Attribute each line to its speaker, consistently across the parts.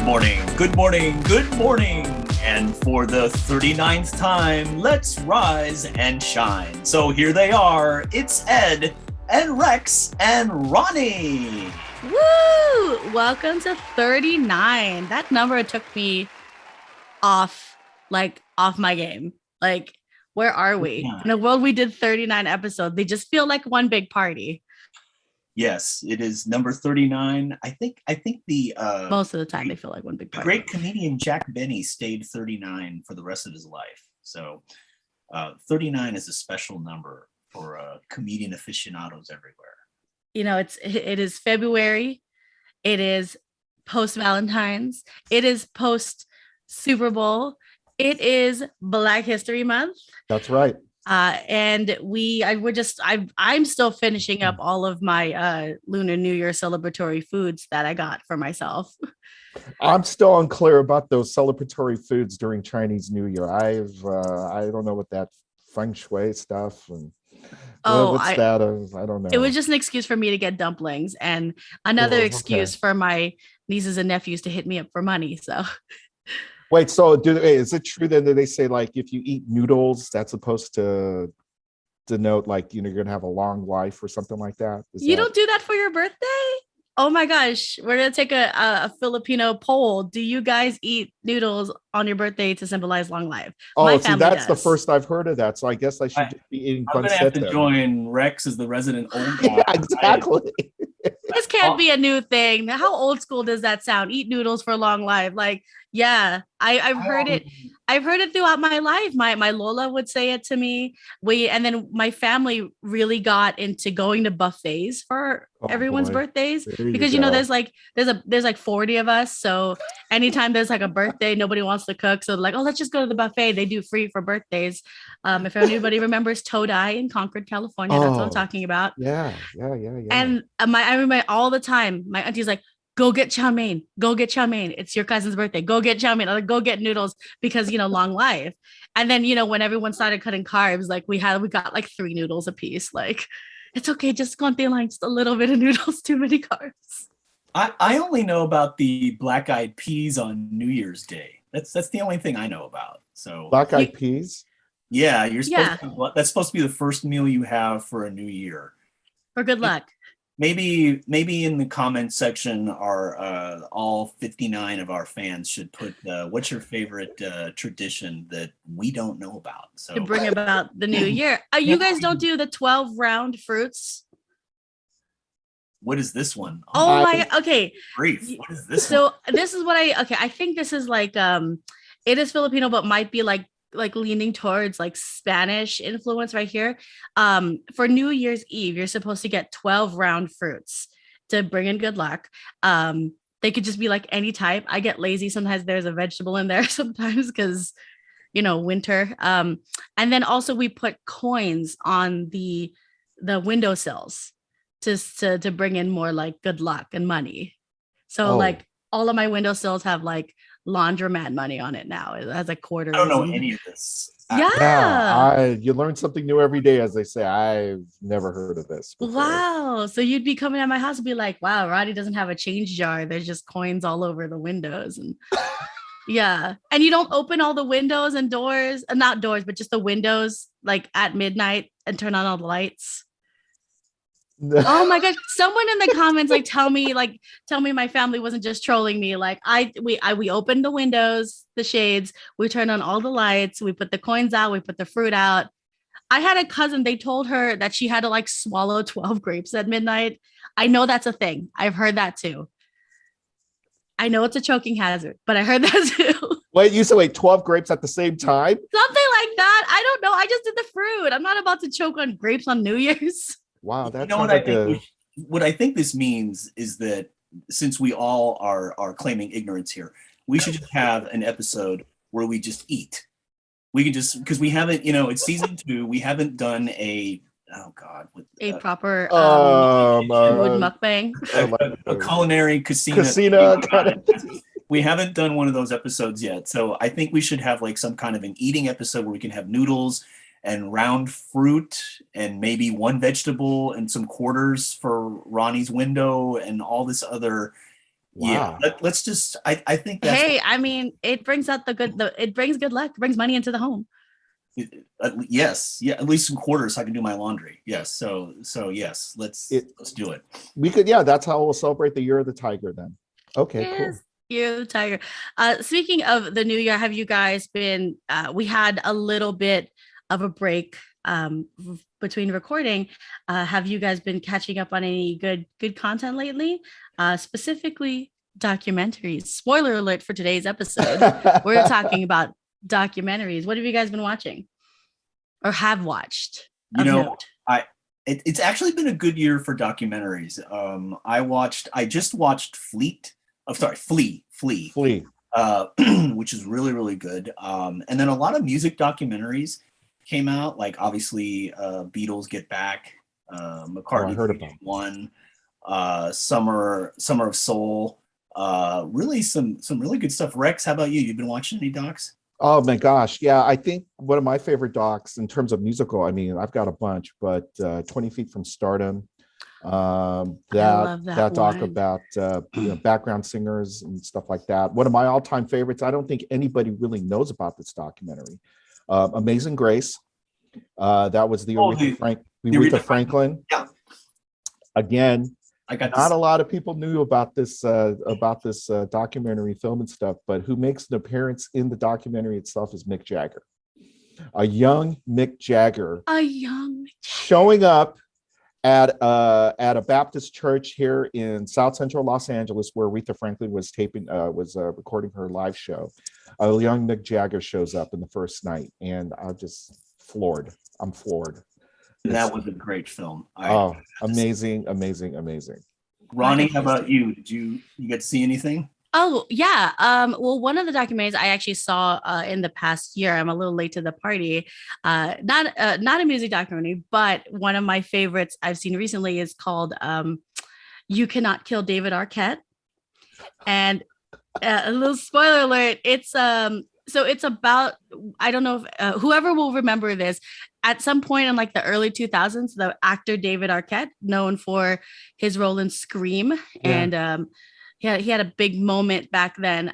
Speaker 1: morning, good morning, good morning. And for the 39th time, let's rise and shine. So here they are. It's Ed and Rex and Ronnie.
Speaker 2: Woo! Welcome to 39. That number took me off my game. Like, where are we?
Speaker 1: Yeah.
Speaker 2: In a world we did 39 episodes. They just feel like one big party.
Speaker 1: Yes, it is number 39. I think the
Speaker 2: most of the time they feel like one big party.
Speaker 1: Great comedian Jack Benny stayed 39 for the rest of his life. So 39 is a special number for comedian aficionados everywhere.
Speaker 2: You know, it is February. It is post Valentine's. It is post Super Bowl. It is Black History Month.
Speaker 3: That's right.
Speaker 2: And I'm still finishing up all of my Lunar New Year celebratory foods that I got for myself.
Speaker 3: I'm still unclear about those celebratory foods during Chinese New Year. I don't know what that feng shui stuff and I don't know.
Speaker 2: It was just an excuse for me to get dumplings and another excuse for my nieces and nephews to hit me up for money. So.
Speaker 3: Wait, so is it true that they say like if you eat noodles, that's supposed to denote like you're gonna have a long life or something like that?
Speaker 2: Don't do that for your birthday? Oh my gosh, we're gonna take a Filipino poll. Do you guys eat noodles on your birthday to symbolize long life?
Speaker 3: That's the first I've heard of that. So I guess I should just be eating.
Speaker 1: I'm gonna have to join Rex as the resident old guy.
Speaker 3: Yeah, exactly.
Speaker 2: This can't be a new thing. How old school does that sound? Eat noodles for long life. Like, yeah, I've heard it. I've heard it throughout my life. My Lola would say it to me. And then my family really got into going to buffets for everyone's birthdays because there's like 40 of us. So anytime there's like a birthday, nobody wants to cook. So like, let's just go to the buffet. They do free for birthdays. If anybody remembers Todai in Concord, California, that's what I'm talking about.
Speaker 3: Yeah.
Speaker 2: And I remember all the time, my auntie's like, go get chow mein. Go get chow mein. It's your cousin's birthday. Go get chow mein. Like, go get noodles because, long life. And then, when everyone started cutting carbs, like we got like 3 noodles a piece. Like, it's okay. Just konti lang, just a little bit of noodles, too many carbs.
Speaker 1: I only know about the black-eyed peas on New Year's Day. That's the only thing I know about. So
Speaker 3: black-eyed peas?
Speaker 1: Yeah, that's supposed to be the first meal you have for a new year.
Speaker 2: For good luck.
Speaker 1: Maybe in the comment section, all 59 of our fans should put what's your favorite tradition that we don't know about? So
Speaker 2: to bring about the new year. You guys don't do the 12 round fruits?
Speaker 1: What is this one?
Speaker 2: Oh my God. Okay.
Speaker 1: Brief. What is this?
Speaker 2: So this is what I think this is like it is Filipino, but might be like leaning towards like Spanish influence right here. For New Year's Eve, you're supposed to get 12 round fruits to bring in good luck. They could just be like any type. I get lazy. Sometimes there's a vegetable in there sometimes because, winter. And then also we put coins on the windowsills to bring in more like good luck and money. So like all of my windowsills have like laundromat money on it now. It has like quarters.
Speaker 1: I don't know any of this.
Speaker 3: You learn something new every day, as they say. I've never heard of this before.
Speaker 2: Wow. So you'd be coming at my house and be like, wow, Roddy doesn't have a change jar. There's just coins all over the windows. And yeah. And you don't open all the windows and doors, not doors, but just the windows like at midnight and turn on all the lights. Oh my gosh. Someone in the comments tell me my family wasn't just trolling me. Like we opened the windows, the shades, we turned on all the lights, we put the coins out, we put the fruit out. I had a cousin, they told her that she had to like swallow 12 grapes at midnight. I know that's a thing. I've heard that too. I know it's a choking hazard, but I heard that too.
Speaker 3: Wait, you said 12 grapes at the same time?
Speaker 2: Something like that. I don't know. I just did the fruit. I'm not about to choke on grapes on New Year's.
Speaker 3: Wow, that's
Speaker 1: what I think this means is that since we all are claiming ignorance here, we should just have an episode where we just eat. We can just because we haven't, it's season 2. We haven't done a
Speaker 2: proper food mukbang,
Speaker 1: a culinary
Speaker 3: casino.
Speaker 1: We haven't done one of those episodes yet, so I think we should have like some kind of an eating episode where we can have noodles and round fruit and maybe one vegetable and some quarters for Ronnie's window and all this other Yeah,
Speaker 3: Wow.
Speaker 1: let's just. I think that's.
Speaker 2: Hey, I mean, it brings out it brings good luck, brings money into the home.
Speaker 1: Yes, yeah, at least some quarters so I can do my laundry. Yes, so yes, let's do it.
Speaker 3: We could, yeah, that's how we'll celebrate the Year of the Tiger then. Okay,
Speaker 2: Yes.
Speaker 3: cool.
Speaker 2: Year of the Tiger. Speaking of the new year, have you guys been? We had a little bit of a break between recording. Have you guys been catching up on any good content lately? Specifically documentaries. Spoiler alert for today's episode. We're talking about documentaries. What have you guys been watching or have watched?
Speaker 1: It's actually been a good year for documentaries. I just watched Flea, which is really, really good. And then a lot of music documentaries came out, like obviously Beatles Get Back, McCartney 3-1, Summer of Soul. Really some really good stuff. Rex, how about you? You've been watching any docs?
Speaker 3: Oh my gosh. Yeah, I think one of my favorite docs in terms of musical, I mean, I've got a bunch, but 20 Feet from Stardom, that doc about background singers and stuff like that. One of my all-time favorites, I don't think anybody really knows about this documentary. Amazing Grace. That was the Aretha Franklin.
Speaker 1: Yeah.
Speaker 3: Again, not a lot of people knew about this documentary film and stuff, but who makes an appearance in the documentary itself is Mick Jagger. A young Mick Jagger showing up at a Baptist church here in South Central Los Angeles, where Aretha Franklin was recording her live show. A young Mick Jagger shows up in the first night, and I'm just floored. I'm floored.
Speaker 1: That was a great film.
Speaker 3: Amazing.
Speaker 1: Ronnie, how about you? Did you get to see anything?
Speaker 2: Oh yeah. Well, one of the documentaries I actually saw in the past year. I'm a little late to the party. Not a music documentary, but one of my favorites I've seen recently is called "You Cannot Kill David Arquette." And a little spoiler alert. So it's about, I don't know if whoever will remember this, at some point in like the early 2000s, the actor David Arquette, known for his role in Scream, and he had a big moment back then.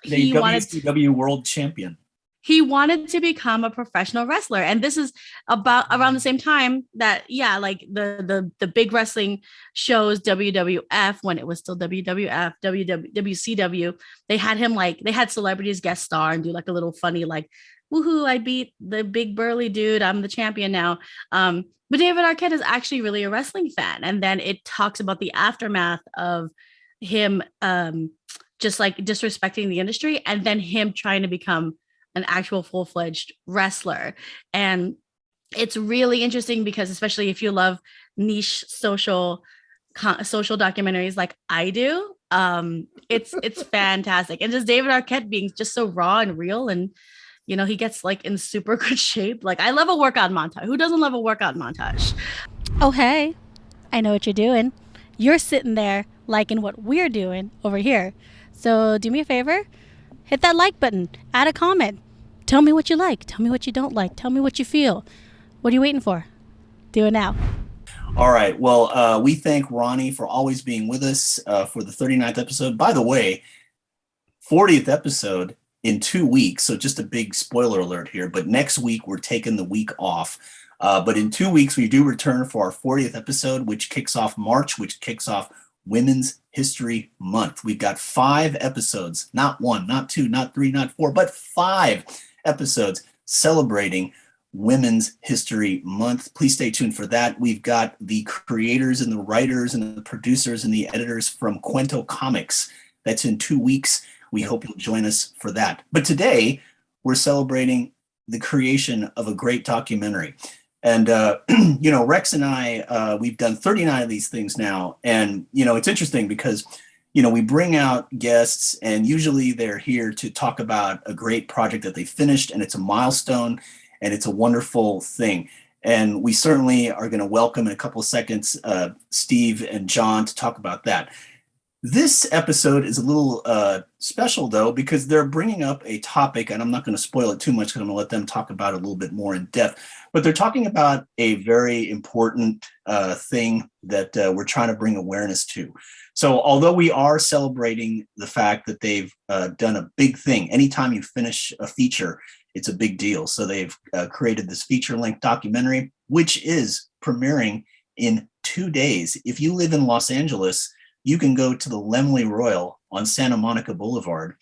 Speaker 2: He wanted
Speaker 1: WCW world champion.
Speaker 2: He wanted to become a professional wrestler, and this is about around the same time that like the big wrestling shows, WWF, when it was still WWF, WCW, they had him they had celebrities guest star and do like a little funny woohoo, I beat the big burly dude, I'm the champion now. But David Arquette is actually really a wrestling fan, and then it talks about the aftermath of him just disrespecting the industry, and then him trying to become an actual full-fledged wrestler. And it's really interesting because, especially if you love niche social documentaries like I do, it's fantastic. And just David Arquette being just so raw and real, and he gets in super good shape. I love a workout montage. Who doesn't love a workout montage?
Speaker 4: Oh, hey, I know what you're doing. You're sitting there liking what we're doing over here. So do me a favor, hit that like button, add a comment. Tell me what you like. Tell me what you don't like. Tell me what you feel. What are you waiting for? Do it now.
Speaker 1: All right. Well, we thank Ronnie for always being with us for the 39th episode. By the way, 40th episode in 2 weeks. So just a big spoiler alert here. But next week, we're taking the week off. But in 2 weeks, we do return for our 40th episode, which kicks off March, which kicks off Women's History Month. We've got 5 episodes, not 1, not 2, not 3, not 4, but 5 episodes celebrating Women's History Month. Please stay tuned for that. We've got the creators and the writers and the producers and the editors from Cuento Comics. That's in 2 weeks. We hope you'll join us for that. But today, we're celebrating the creation of a great documentary. And, Rex and I, we've done 39 of these things now. And, it's interesting because, we bring out guests, and usually they're here to talk about a great project that they finished, and it's a milestone, and it's a wonderful thing. And we certainly are going to welcome in a couple of seconds Steve and John to talk about that. This episode is a little special, though, because they're bringing up a topic, and I'm not going to spoil it too much because I'm going to let them talk about it a little bit more in depth. But they're talking about a very important thing that we're trying to bring awareness to. So although we are celebrating the fact that they've done a big thing, anytime you finish a feature, it's a big deal. So they've created this feature-length documentary, which is premiering in 2 days. If you live in Los Angeles, you can go to the Laemmle Royal on Santa Monica Boulevard,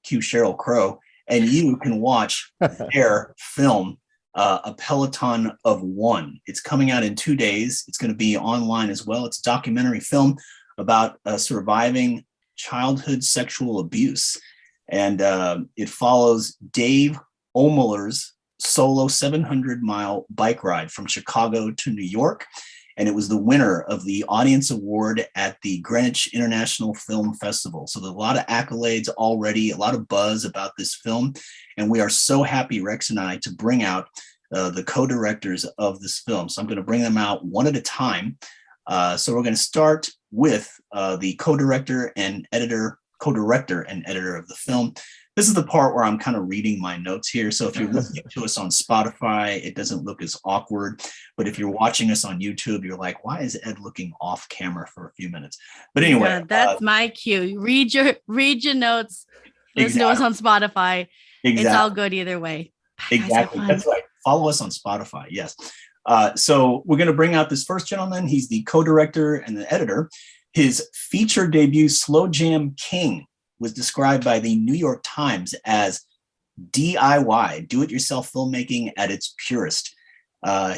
Speaker 1: cue Sheryl Crow, and you can watch their film, A Peloton of One. It's coming out in 2 days. It's going to be online as well. It's a documentary film about surviving childhood sexual abuse. And it follows Dave Ohlmuller's solo 700-mile bike ride from Chicago to New York. And it was the winner of the Audience Award at the Greenwich International Film Festival. So there's a lot of accolades already, a lot of buzz about this film. And we are so happy, Rex and I, to bring out the co-directors of this film. So I'm going to bring them out one at a time. So we're going to start with the co-director and editor of the film. This is the part where I'm kind of reading my notes here. So if you're listening to us on Spotify, it doesn't look as awkward. But if you're watching us on YouTube, you're like, why is Ed looking off camera for a few minutes? But anyway,
Speaker 2: yeah, that's my cue. Read your notes. Listen to us on Spotify. Exactly. It's all good either way.
Speaker 1: Exactly. That's right. Follow us on Spotify. Yes. So we're going to bring out this first gentleman. He's the co-director and the editor. His feature debut, Slow Jam King, was described by the New York Times as DIY, do-it-yourself filmmaking at its purest.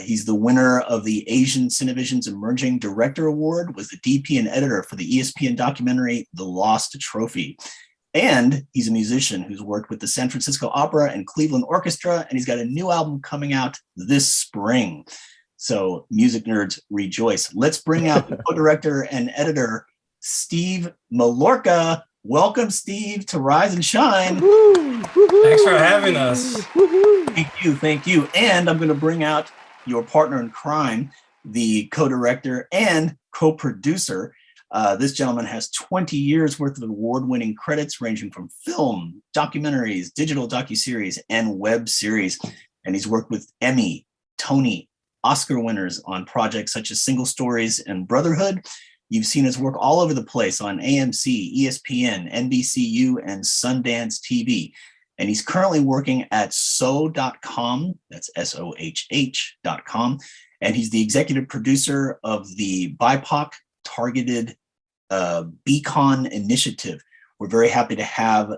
Speaker 1: He's the winner of the Asian Cinevision's Emerging Director Award, was the DP and editor for the ESPN documentary, The Lost Trophy. And he's a musician who's worked with the San Francisco Opera and Cleveland Orchestra, and he's got a new album coming out this spring. So music nerds rejoice. Let's bring out the co-director and editor, Steve Mallorca. Welcome, Steve, to Rise and Shine.
Speaker 5: Thanks for having us.
Speaker 1: Thank you. And I'm going to bring out your partner in crime, the co-director and co-producer. This gentleman has 20 years worth of award-winning credits ranging from film, documentaries, digital docuseries, and web series. And he's worked with Emmy, Tony, Oscar winners on projects such as Single Stories and Brotherhood. You've seen his work all over the place on AMC, ESPN, NBCU, and Sundance TV. And he's currently working at soh.com, that's SOHH.com. And he's the executive producer of the BIPOC Targeted Beacon Initiative. We're very happy to have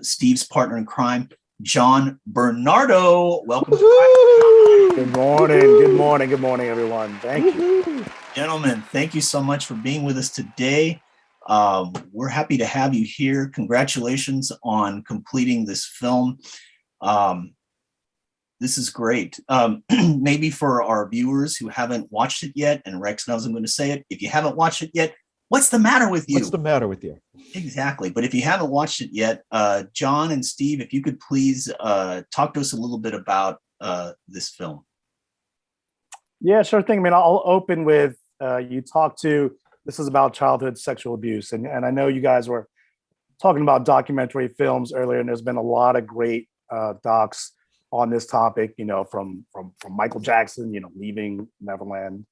Speaker 1: Steve's partner in crime, John Bernardo. Welcome.
Speaker 6: Good morning, everyone. Thank you.
Speaker 1: Gentlemen, thank you so much for being with us today. We're happy to have you here. Congratulations on completing this film. This is great. Maybe for our viewers who haven't watched it yet, and Rex knows I'm going to say it, if you haven't watched it yet, what's the matter with you?
Speaker 3: What's the matter with you?
Speaker 1: Exactly. But if you haven't watched it yet, John and Steve, if you could please talk to us a little bit about this film.
Speaker 6: Yeah, sure thing. I mean, I'll open with this is about childhood sexual abuse. And I know you guys were talking about documentary films earlier, and there's been a lot of great docs on this topic, from Michael Jackson, Leaving Neverland,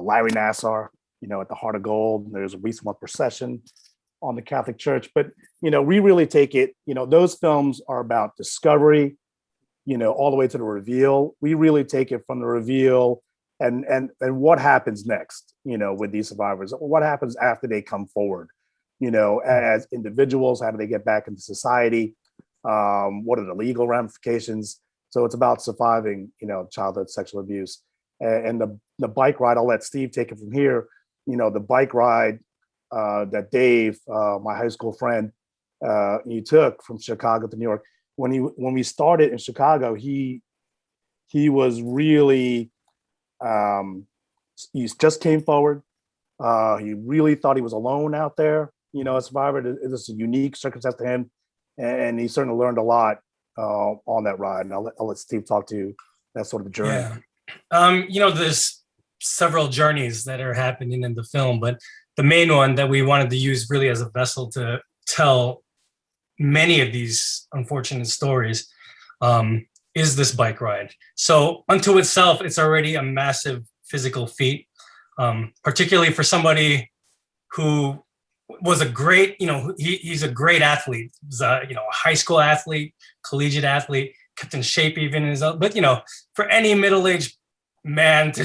Speaker 6: Larry Nassar, At the Heart of Gold. There's a recent one, Procession, on the Catholic Church. But, we really take it, those films are about discovery, all the way to the reveal. We really take it from the reveal and what happens next, with these survivors. What happens after they come forward, as individuals? How do they get back into society? What are the legal ramifications? So it's about surviving, childhood sexual abuse. And the bike ride, I'll let Steve take it from here. The bike ride that Dave, my high school friend, he took from Chicago to New York. When we started in Chicago, he was really, he just came forward. He really thought he was alone out there, a survivor. It was a unique circumstance to him. And he certainly learned a lot on that ride. And I'll let Steve talk to that sort of journey.
Speaker 5: Yeah. There's several journeys that are happening in the film, but the main one that we wanted to use really as a vessel to tell many of these unfortunate stories is this bike ride. So unto itself, it's already a massive physical feat, particularly for somebody who was a great, he's a great athlete. He's a, a high school athlete, collegiate athlete, kept in shape even in his own, but, for any middle-aged man to,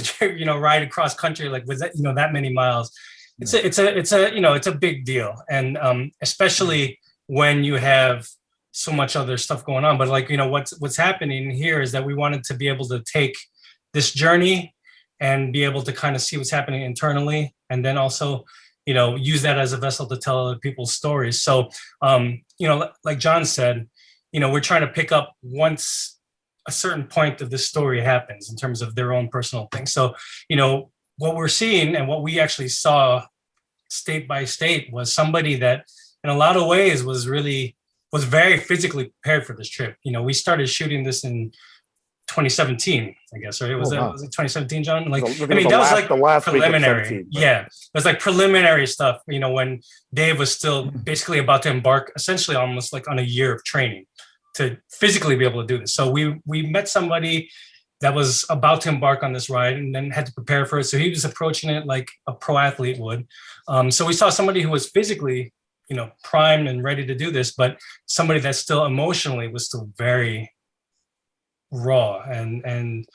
Speaker 5: ride across country, like with that, that many miles, it's a big deal. And especially when you have so much other stuff going on. But like, what's happening here is that we wanted to be able to take this journey and be able to kind of see what's happening internally. And then also, use that as a vessel to tell other people's stories. So, like John said, we're trying to pick up once a certain point of the story happens in terms of their own personal thing. So, what we're seeing and what we actually saw state by state was somebody that in a lot of ways was very physically prepared for this trip. We started shooting this in 2017, I guess, right? Was it 2017, John? Like, that was like the last preliminary. Yeah, it was like preliminary stuff. When Dave was still basically about to embark, essentially almost like on a year of training to physically be able to do this. So we met somebody that was about to embark on this ride and then had to prepare for it. So he was approaching it like a pro athlete would. So we saw somebody who was physically, primed and ready to do this, but somebody that still emotionally was still very raw. And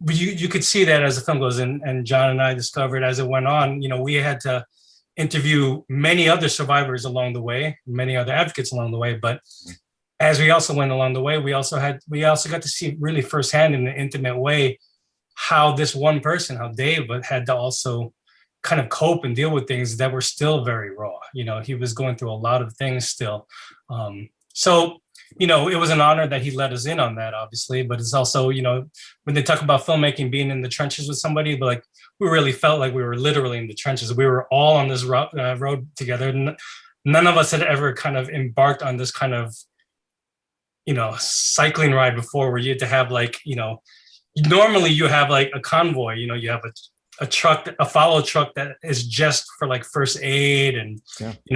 Speaker 5: you could see that as the film goes. And John and I discovered as it went on, we had to interview many other survivors along the way, many other advocates along the way. But as we also went along the way, we also got to see really firsthand in an intimate way how this one person, how Dave, had to also kind of cope and deal with things that were still very raw. He was going through a lot of things still. So, it was an honor that he let us in on that, obviously, but it's also, when they talk about filmmaking, being in the trenches with somebody, but like, we really felt like we were literally in the trenches. We were all on this road together. None of us had ever kind of embarked on this kind of, cycling ride before, where you had to have like, normally you have like a convoy, you have a truck, a follow truck that is just for like first aid and,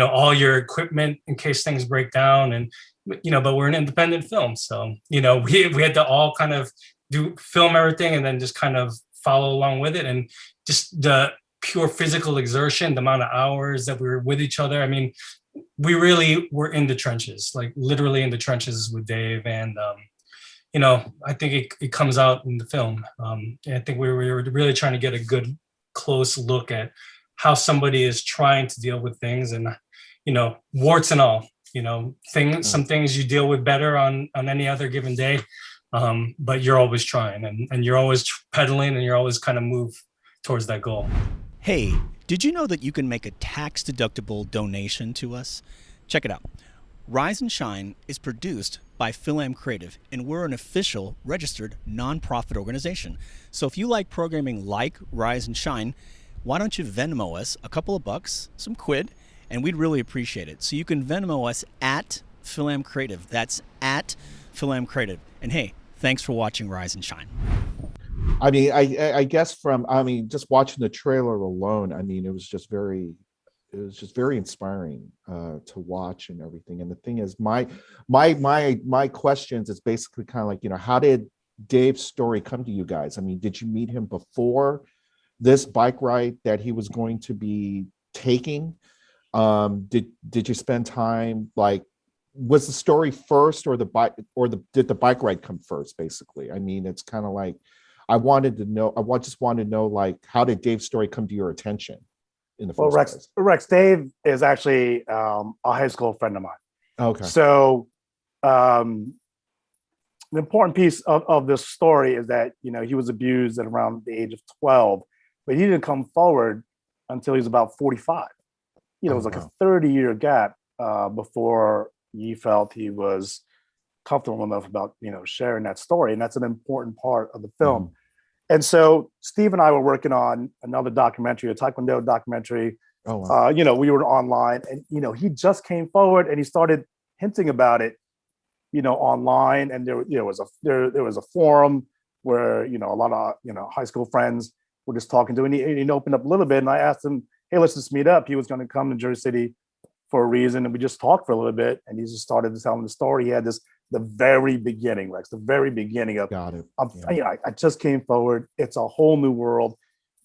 Speaker 5: all your equipment in case things break down. And, but we're an independent film. So, we had to all kind of film everything and then just kind of follow along with it. And just the pure physical exertion, the amount of hours that we were with each other. I mean, we really were in the trenches, like literally in the trenches with Dave. And, I think it comes out in the film. I think we were really trying to get a good, close look at how somebody is trying to deal with things and, warts and all, some things you deal with better on any other given day. But you're always trying and you're always pedaling and you're always kind of move towards that goal.
Speaker 7: Hey, did you know that you can make a tax-deductible donation to us? Check it out. Rise and Shine is produced by FilAm Creative, and we're an official registered nonprofit organization. So if you like programming like Rise and Shine, why don't you Venmo us a couple of bucks, some quid, and we'd really appreciate it. So you can Venmo us at FilAm Creative. That's at FilAm Creative. And hey, thanks for watching Rise and Shine.
Speaker 3: I mean, I guess just watching the trailer alone, it was just very inspiring to watch and everything. And the thing is, my questions is basically kind of like, how did Dave's story come to you guys? I mean, did you meet him before this bike ride that he was going to be taking? Did you spend time, like, was the story first or did the bike ride come first, basically? I mean, it's kind of like, I just wanted to know, like, how did Dave's story come to your attention in the first place?
Speaker 6: Rex, Dave is actually a high school friend of mine.
Speaker 3: Okay.
Speaker 6: So the important piece of this story is that, he was abused at around the age of 12, but he didn't come forward until he was about 45. It was like a 30-year gap before he felt he was comfortable enough about, sharing that story. And that's an important part of the film. And so Steve and I were working on another documentary, a Taekwondo documentary.
Speaker 3: Oh, wow.
Speaker 6: We were online and, he just came forward and he started hinting about it, online. And there was a forum where, a lot of, high school friends were just talking to him, and he opened up a little bit. And I asked him, hey, let's just meet up. He was going to come to Jersey City for a reason. And we just talked for a little bit and he just started to tell him the story. He had this the very beginning, Rex, the very beginning of,
Speaker 3: Got it.
Speaker 6: I just came forward. It's a whole new world.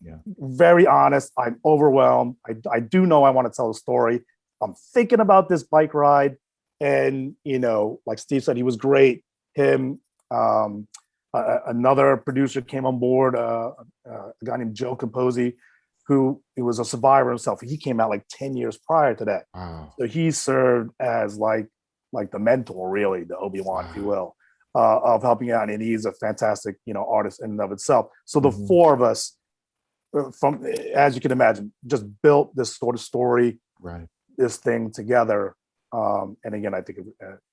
Speaker 3: Yeah.
Speaker 6: Very honest. I'm overwhelmed. I do know I want to tell a story. I'm thinking about this bike ride. And, like Steve said, he was great. Him, another producer came on board, a guy named Joe Composi, who was a survivor himself. He came out like 10 years prior to that.
Speaker 3: Wow.
Speaker 6: So he served as like the mentor, really, the Obi-Wan, if you will, of helping out. And he's a fantastic, artist in and of itself. So the four of us, from, as you can imagine, just built this sort of story,
Speaker 3: right,
Speaker 6: this thing together. And again, I think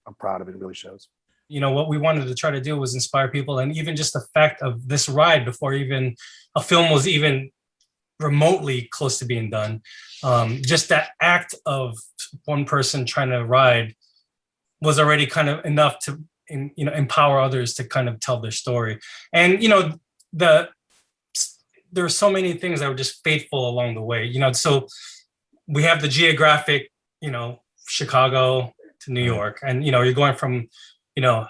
Speaker 6: I'm proud of it. It really shows.
Speaker 5: What we wanted to try to do was inspire people, and even just the fact of this ride before even a film was even remotely close to being done. Just that act of one person trying to ride was already kind of enough to, empower others to kind of tell their story. And, there are so many things that were just faithful along the way, so we have the geographic, Chicago to New York, and, you're going from,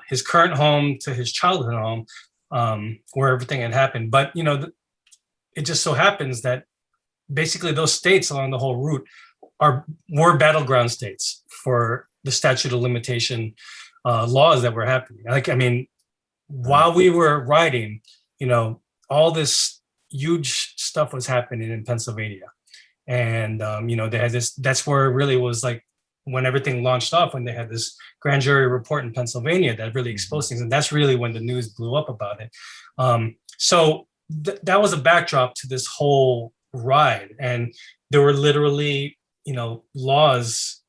Speaker 5: his current home to his childhood home, where everything had happened. But, it just so happens that basically those states along the whole route were battleground states for the statute of limitation laws that were happening. While we were riding, all this huge stuff was happening in Pennsylvania. And, they had that's where it really was like when everything launched off, when they had this grand jury report in Pennsylvania that really exposed things. And that's really when the news blew up about it. So that was a backdrop to this whole ride. And there were literally, laws,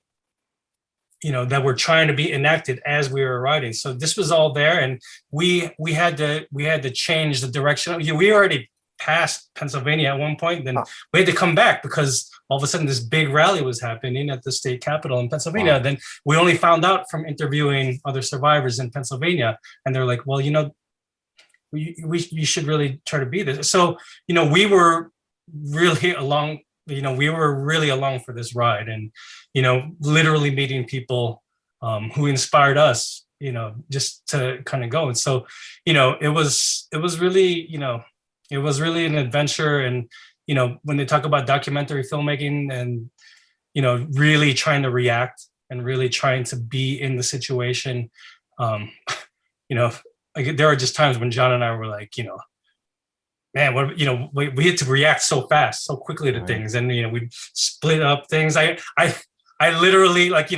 Speaker 5: that were trying to be enacted as we were riding. So this was all there. And we had to change the direction. We already passed Pennsylvania at one point, then we had to come back because all of a sudden this big rally was happening at the state capitol in Pennsylvania. Wow. Then we only found out from interviewing other survivors in Pennsylvania, and they're like, well, we should really try to be this. So, we were really along, for this ride, and, literally meeting people who inspired us, just to kind of go. And so, it was really, it was really an adventure. And, when they talk about documentary filmmaking and, really trying to react and really trying to be in the situation, there are just times when John and I were like, man, we had to react so fast, so quickly to things. And, we'd split up things. I literally, like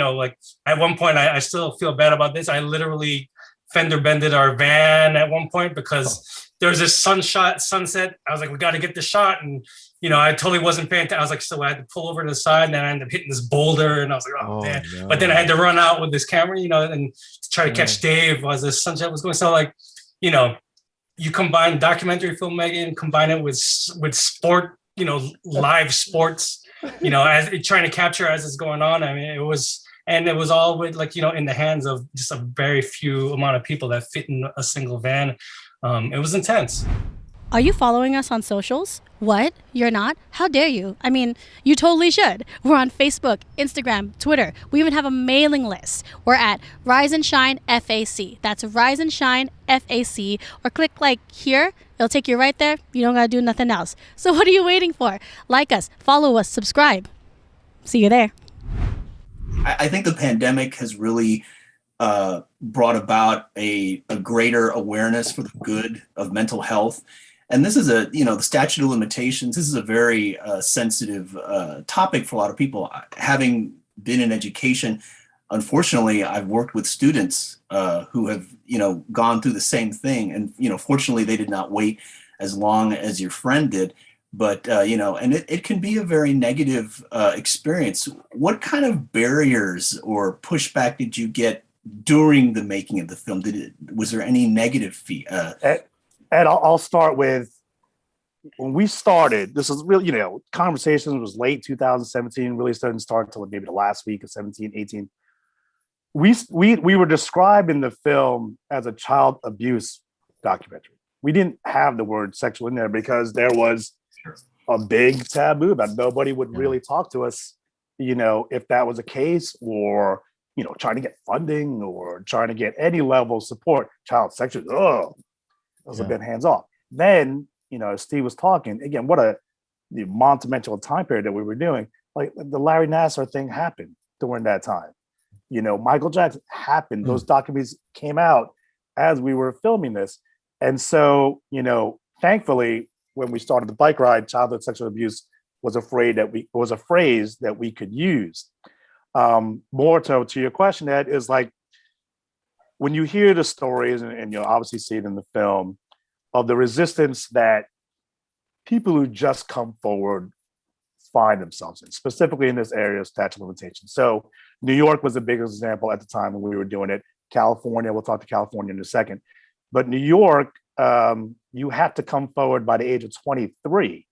Speaker 5: at one point, I still feel bad about this. I literally fender bended our van at one point because there was this sunset. I was like, we got to get the shot. And, I totally wasn't paying attention. I was like, so I had to pull over to the side, and then I ended up hitting this boulder, and I was like, oh man. No. But then I had to run out with this camera, and try to catch Dave as the sunset was going. So like, you combine documentary filmmaking, combine it with sport, live sports, as trying to capture as it's going on. It was all with in the hands of just a very few amount of people that fit in a single van. It was intense.
Speaker 4: Are you following us on socials? What? You're not? How dare you? You totally should. We're on Facebook, Instagram, Twitter. We even have a mailing list. We're at Rise and Shine FAC. That's Rise and Shine FAC. Or click here. It'll take you right there. You don't got to do nothing else. So what are you waiting for? Like us, follow us, subscribe. See you there.
Speaker 1: I think the pandemic has really brought about a greater awareness for the good of mental health. And this is the statute of limitations. This is a very sensitive topic for a lot of people. Having been in education, unfortunately, I've worked with students who have, gone through the same thing. And, fortunately, they did not wait as long as your friend did. But, and it can be a very negative experience. What kind of barriers or pushback did you get during the making of the film? Was there any negative
Speaker 6: Ed, I'll start with when we started. This was really, conversations was late 2017, really starting to start until maybe the last week of 17, 18. We were described in the film as a child abuse documentary. We didn't have the word sexual in there because there was a big taboo about nobody would really talk to us, if that was a case, or, trying to get funding or trying to get any level of support. Child sexual, it was a bit hands off. Then, as Steve was talking, again, what a monumental time period that we were doing. Like the Larry Nassar thing happened during that time. Michael Jackson happened. Those documentaries came out as we were filming this. And so, thankfully, when we started the bike ride, childhood sexual abuse was a phrase that we could use. More to your question, Ed, is like when you hear the stories, and you'll obviously see it in the film, of the resistance that people who just come forward find themselves in, specifically in this area of statute of limitations. So New York was the biggest example at the time when we were doing it. California, we'll talk to California in a second. But New York, you had to come forward by the age of 23,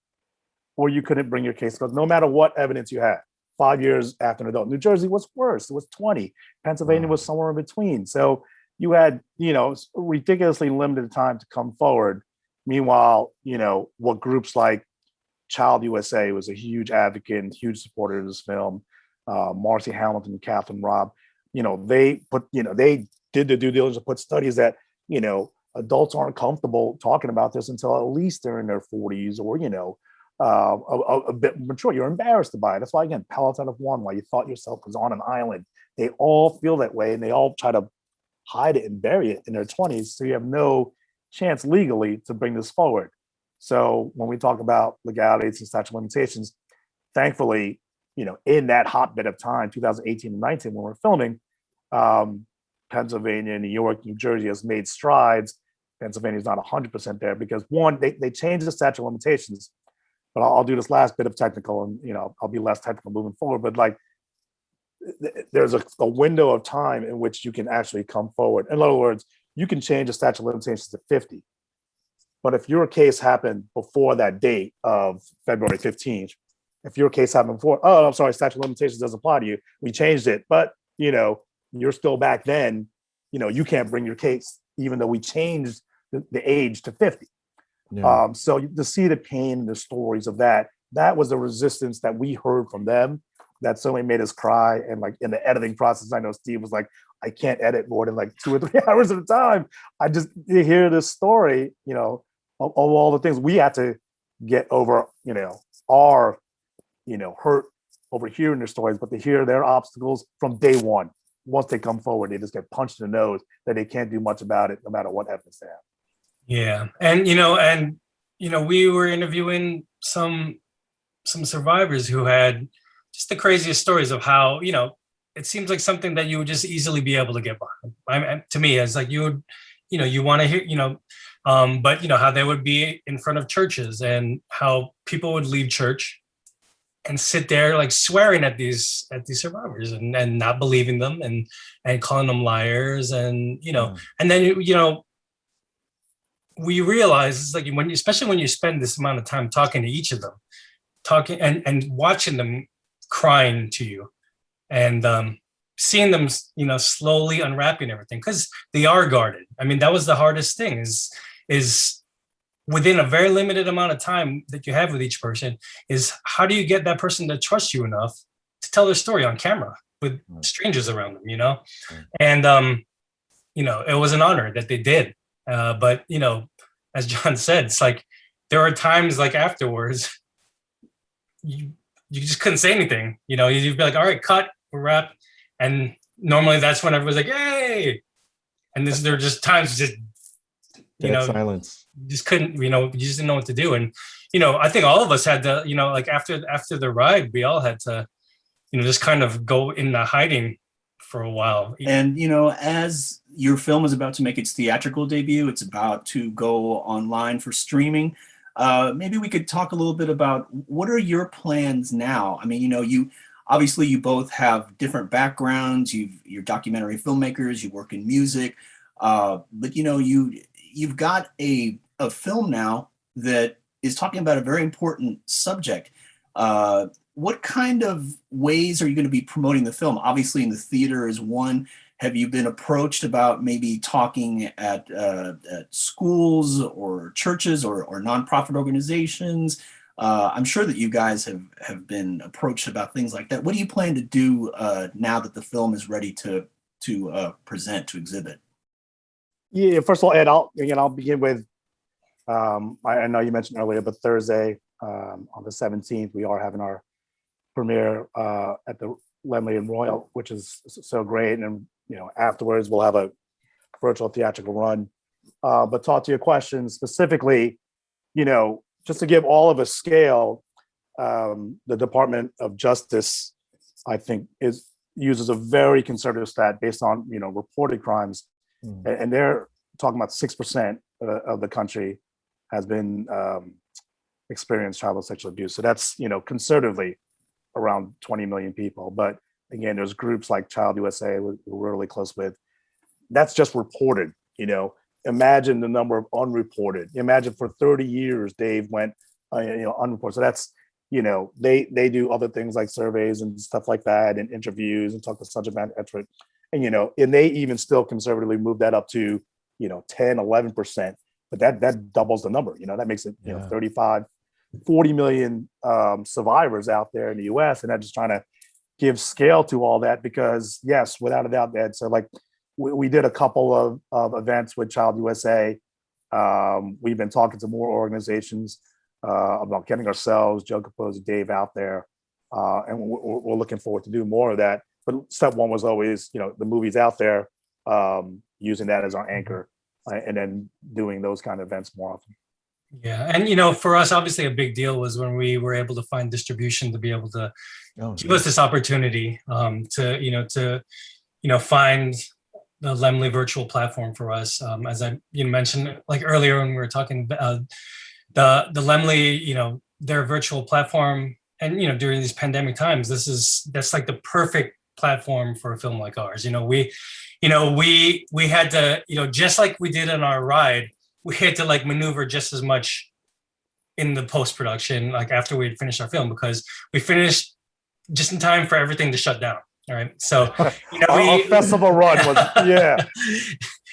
Speaker 6: or you couldn't bring your case, because no matter what evidence you had, 5 years after an adult. New Jersey was worse. It was 20. Pennsylvania was somewhere in between. So you had, ridiculously limited time to come forward. Meanwhile, what groups like Child USA was a huge advocate and huge supporter of this film. Marcy Hamilton and Catherine Robb, they did the due diligence to put studies that, adults aren't comfortable talking about this until at least they're in their 40s or, a bit mature. You're embarrassed by it. That's why, again, Peloton of One, why you thought yourself was on an island. They all feel that way, and they all try to hide it and bury it in their 20s. So you have no chance legally to bring this forward. So when we talk about legalities and statute of limitations, thankfully, in that hotbed of time, 2018 and 19, when we're filming, Pennsylvania, New York, New Jersey has made strides. Pennsylvania is not 100% there because, one, they changed the statute of limitations. But I'll do this last bit of technical, and I'll be less technical moving forward. But like, there's a window of time in which you can actually come forward. In other words, you can change the statute of limitations to 50. But if your case happened before that date of February 15th, if your case happened before, I'm sorry, statute of limitations doesn't apply to you. We changed it, but you're still back then. You can't bring your case, even though we changed the age to 50. Yeah. So to see the pain and the stories of that was the resistance that we heard from them that certainly made us cry. And like in the editing process, I know Steve was like, I can't edit more than like 2 or 3 hours at a time. I just hear this story, of all the things we had to get over, our, hurt over hearing their stories, but to hear their obstacles from day one. Once they come forward, they just get punched in the nose that they can't do much about it, no matter what evidence they have.
Speaker 5: Yeah. And, we were interviewing some survivors who had just the craziest stories of how, it seems like something that you would just easily be able to get behind. To me, it's like you would, you want to hear, but how they would be in front of churches and how people would leave church and sit there like swearing at these survivors and not believing them and calling them liars. And, and then, we realize it's like especially when you spend this amount of time talking to each of them, talking and watching them crying to you and seeing them, slowly unwrapping everything, because they are guarded. I mean, that was the hardest thing is within a very limited amount of time that you have with each person is how do you get that person to trust you enough to tell their story on camera with strangers around them, And, it was an honor that they did. But, as John said, it's like there are times like afterwards, you just couldn't say anything. You'd be like, all right, cut, we're wrapped. And normally that's when everyone's like, hey. And there are just times just,
Speaker 3: silence.
Speaker 5: Just couldn't, you just didn't know what to do. And, I think all of us had to, like after the ride, we all had to, just kind of go into hiding for a while.
Speaker 1: And, as your film is about to make its theatrical debut, it's about to go online for streaming. Maybe we could talk a little bit about what are your plans now? I mean, you obviously you both have different backgrounds. You're documentary filmmakers, you work in music, but you've got a film now that is talking about a very important subject. What kind of ways are you going to be promoting the film? Obviously, in the theater is one. Have you been approached about maybe talking at schools or churches or nonprofit organizations? I'm sure that you guys have been approached about things like that. What do you plan to do now that the film is ready to present, to exhibit?
Speaker 6: Yeah, first of all, Ed, I'll begin with, I know you mentioned earlier, but Thursday on the 17th, we are having our premiere at the Laemmle Royal, which is so great. And afterwards we'll have a virtual theatrical run. But talk to your question specifically, just to give all of a scale, the Department of Justice, I think, uses a very conservative stat based on reported crimes, and they're talking about 6% of the country has been experienced childhood sexual abuse. So that's conservatively around 20 million people. But again, there's groups like Child USA we're really close with. That's just reported. Imagine the number of unreported. Imagine for 30 years Dave went unreported. So that's they do other things like surveys and stuff like that, and interviews, and talk to subject matter experts, and they even still conservatively move that up to 10-11%, but that doubles the number. That makes it 35 40 million survivors out there in the US, and I'm just trying to give scale to all that, because yes, without a doubt, Ed, so like we did a couple of events with Child USA. We've been talking to more organizations about getting ourselves, Joe Capozzi, Dave out there, and we're looking forward to do more of that. But step one was always, the movies out there, using that as our anchor, and then doing those kind of events more often.
Speaker 5: Yeah, and for us, obviously a big deal was when we were able to find distribution to be able to give us this opportunity to find the Laemmle virtual platform for us. As I mentioned like earlier when we were talking, the Laemmle, their virtual platform, and during these pandemic times, that's like the perfect platform for a film like ours. We had to, just like we did on our ride, we had to like maneuver just as much in the post-production, like after we had finished our film, because we finished just in time for everything to shut down. All right. So,
Speaker 6: our festival run was, yeah.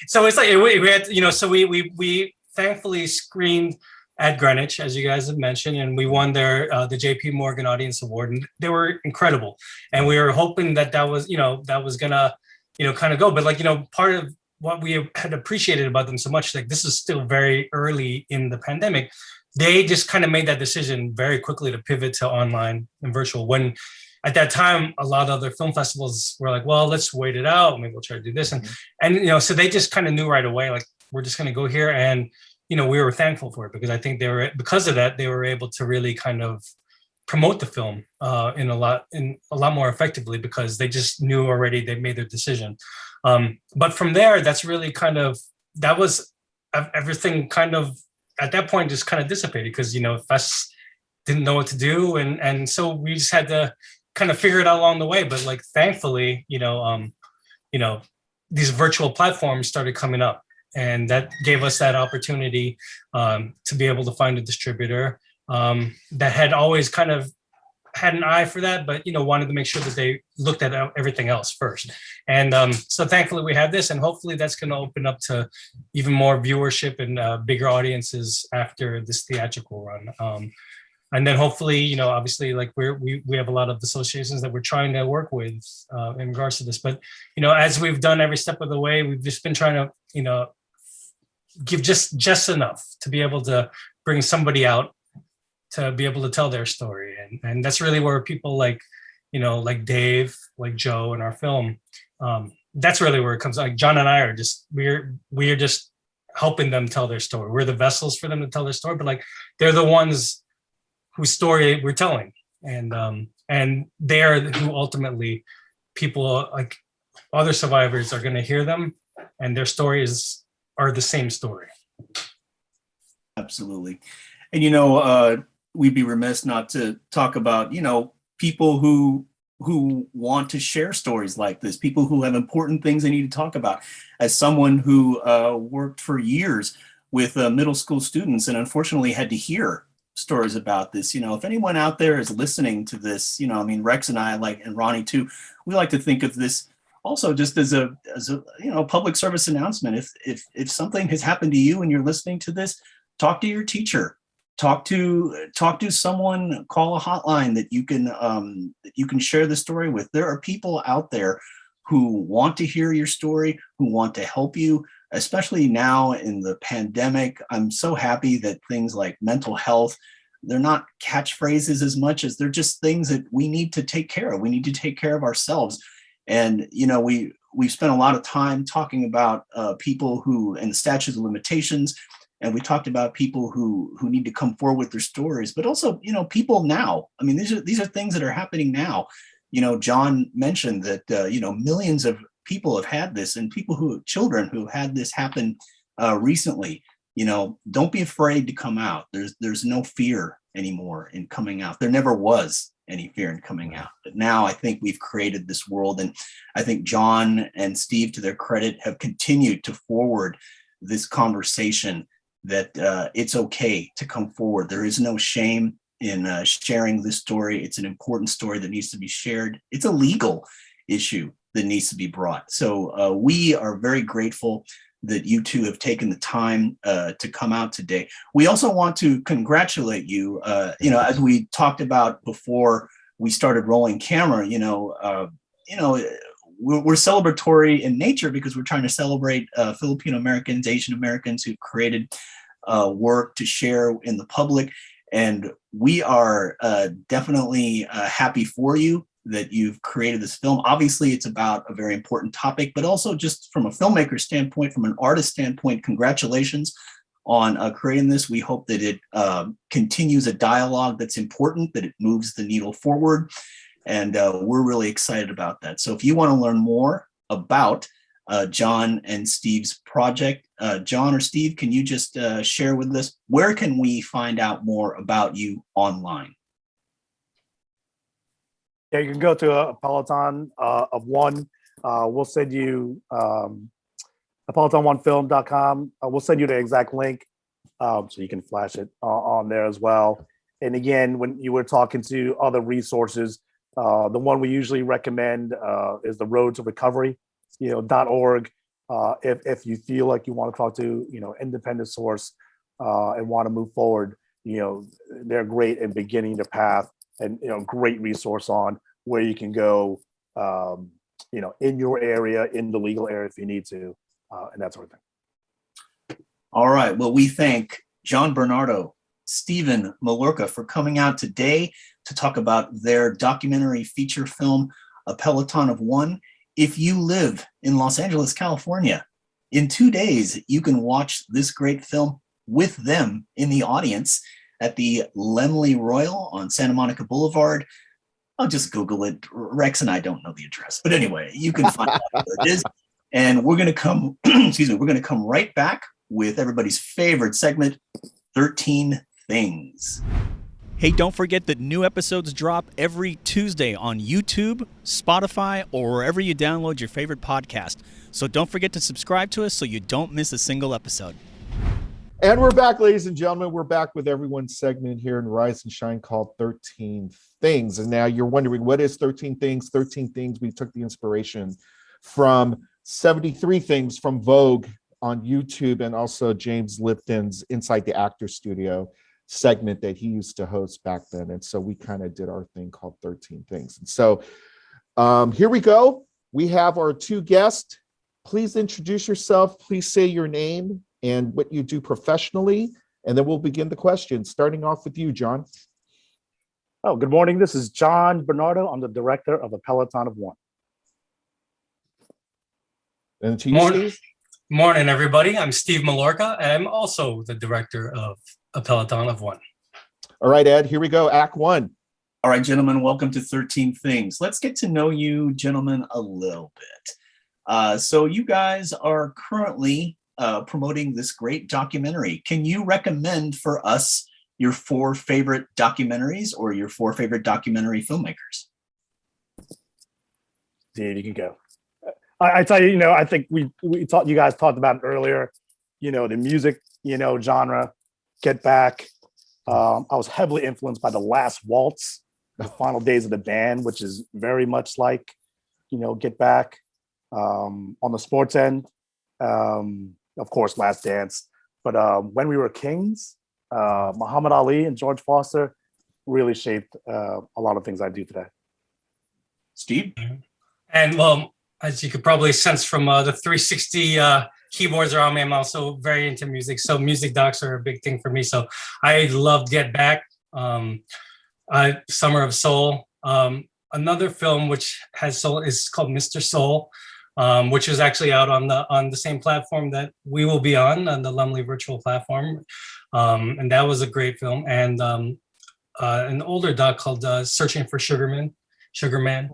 Speaker 5: So it's like, we had, so we thankfully screened at Greenwich, as you guys have mentioned, and we won the JP Morgan Audience Award, and they were incredible. And we were hoping that was, that was gonna, kind of go. But like, part of what we had appreciated about them so much, like this is still very early in the pandemic, they just kind of made that decision very quickly to pivot to online and virtual, when at that time, a lot of other film festivals were like, well, let's wait it out. Maybe we'll try to do this. And so they just kind of knew right away, like, we're just going to go here. And, we were thankful for it, because I think because of that, they were able to really kind of promote the film in a lot more effectively, because they just knew already, they made their decision. But from there, that's really that was everything kind of at that point just kind of dissipated, because, fests didn't know what to do. And so we just had to kind of figure it out along the way. But like, thankfully, these virtual platforms started coming up, and that gave us that opportunity to be able to find a distributor that had always kind of had an eye for that, but wanted to make sure that they looked at everything else first. And so thankfully we have this, and hopefully that's going to open up to even more viewership and bigger audiences after this theatrical run. And then hopefully, obviously, like we have a lot of associations that we're trying to work with in regards to this. But, as we've done every step of the way, we've just been trying to, give just enough to be able to bring somebody out to be able to tell their story. And that's really where people like Dave, like Joe in our film, that's really where it comes. Like John and I are just, we're just helping them tell their story. We're the vessels for them to tell their story, but like, they're the ones whose story we're telling. And they're who ultimately people like other survivors are going to hear them, and their stories are the same story.
Speaker 1: Absolutely. And, we'd be remiss not to talk about, people who want to share stories like this, people who have important things they need to talk about. As someone who worked for years with middle school students and unfortunately had to hear stories about this, if anyone out there is listening to this, Rex and I, and Ronnie too, we like to think of this also just as a public service announcement. If something has happened to you and you're listening to this, talk to your teacher. talk to someone, call a hotline that you can share the story with. There are people out there who want to hear your story, who want to help you, especially now in the pandemic. I'm so happy that things like mental health, they're not catchphrases as much as they're just things that we need to take care of. We need to take care of ourselves. And, we've spent a lot of time talking about people who, and the statutes of limitations, and we talked about people who need to come forward with their stories, but also, people now. I mean, these are things that are happening now. John mentioned that, millions of people have had this, and children who had this happen recently. Don't be afraid to come out. There's no fear anymore in coming out. There never was any fear in coming out. But now I think we've created this world, and I think John and Steve, to their credit, have continued to forward this conversation that it's okay to come forward. There is no shame in sharing this story. It's an important story that needs to be shared. It's a legal issue that needs to be brought. So we are very grateful that you two have taken the time to come out today. We also want to congratulate you. As we talked about before we started rolling camera, we're celebratory in nature because we're trying to celebrate Filipino Americans, Asian Americans who've created work to share in the public. And we are definitely happy for you that you've created this film. Obviously, it's about a very important topic, but also just from a filmmaker standpoint, from an artist standpoint, congratulations on creating this. We hope that it continues a dialogue that's important, that it moves the needle forward. And we're really excited about that. So if you want to learn more about John and Steve's project, John or Steve, can you just share with us, where can we find out more about you online?
Speaker 6: Yeah, you can go to A Peloton of One. We'll send you apelotone1film.com. We'll send you the exact link so you can flash it on there as well. And again, when you were talking to other resources, the one we usually recommend is the Road to Recovery, .org. If you feel like you want to talk to, independent source and want to move forward, they're great in beginning the path, and great resource on where you can go, in your area, in the legal area if you need to, and that sort of thing.
Speaker 1: All right. Well, we thank John Bernardo, Stephen Mallorca for coming out today to talk about their documentary feature film, A Peloton of One. If you live in Los Angeles, California, in 2 days, you can watch this great film with them in the audience at the Laemmle Royal on Santa Monica Boulevard. I'll just Google it. Rex and I don't know the address, but anyway, you can find out where it is. And we're going to come, we're going to come right back with everybody's favorite segment, 13 Things.
Speaker 7: Hey, don't forget that new episodes drop every Tuesday on YouTube, Spotify, or wherever you download your favorite podcast. So don't forget to subscribe to us so you don't miss a single episode.
Speaker 3: And we're back, ladies and gentlemen. We're back with everyone's segment here in Rise and Shine called 13 Things. And now you're wondering, what is 13 Things? 13 Things, we took the inspiration from 73 Things from Vogue on YouTube, and also James Lipton's Inside the Actor Studio segment that he used to host back then. And so we kind of did our thing called 13 Things. And so here we go. We have our two guests. Please introduce yourself. Please say your name and what you do professionally, and then we'll begin the questions, starting off with you, John.
Speaker 6: Oh, good morning. This is John Bernardo. I'm the director of A Peloton of One.
Speaker 3: And to you, Steve.
Speaker 5: Morning, everybody. I'm Steve Mallorca, and I'm also the director of A Peloton of One.
Speaker 3: All right, Ed, here we go. Act one.
Speaker 1: All right, gentlemen, welcome to 13 Things. Let's get to know you, gentlemen, a little bit. So you guys are currently promoting this great documentary. Can you recommend for us your 4 favorite documentaries or your 4 favorite documentary filmmakers?
Speaker 6: Dude, you can go. I tell you, I think you guys talked about it earlier, the music, genre, Get Back. I was heavily influenced by The Last Waltz, The Final Days of the Band, which is very much like, Get Back. On the sports end, of course, Last Dance. But When We Were Kings, Muhammad Ali and George Foster really shaped a lot of things I do today.
Speaker 1: Steve?
Speaker 5: And well, as you could probably sense from the 360 keyboards around me, I'm also very into music. So music docs are a big thing for me. So I loved Get Back, Summer of Soul. Another film which has soul is called Mr. Soul, which is actually out on the same platform that we will be on the Laemmle Virtual platform. And that was a great film. And an older doc called Searching for Sugar Man,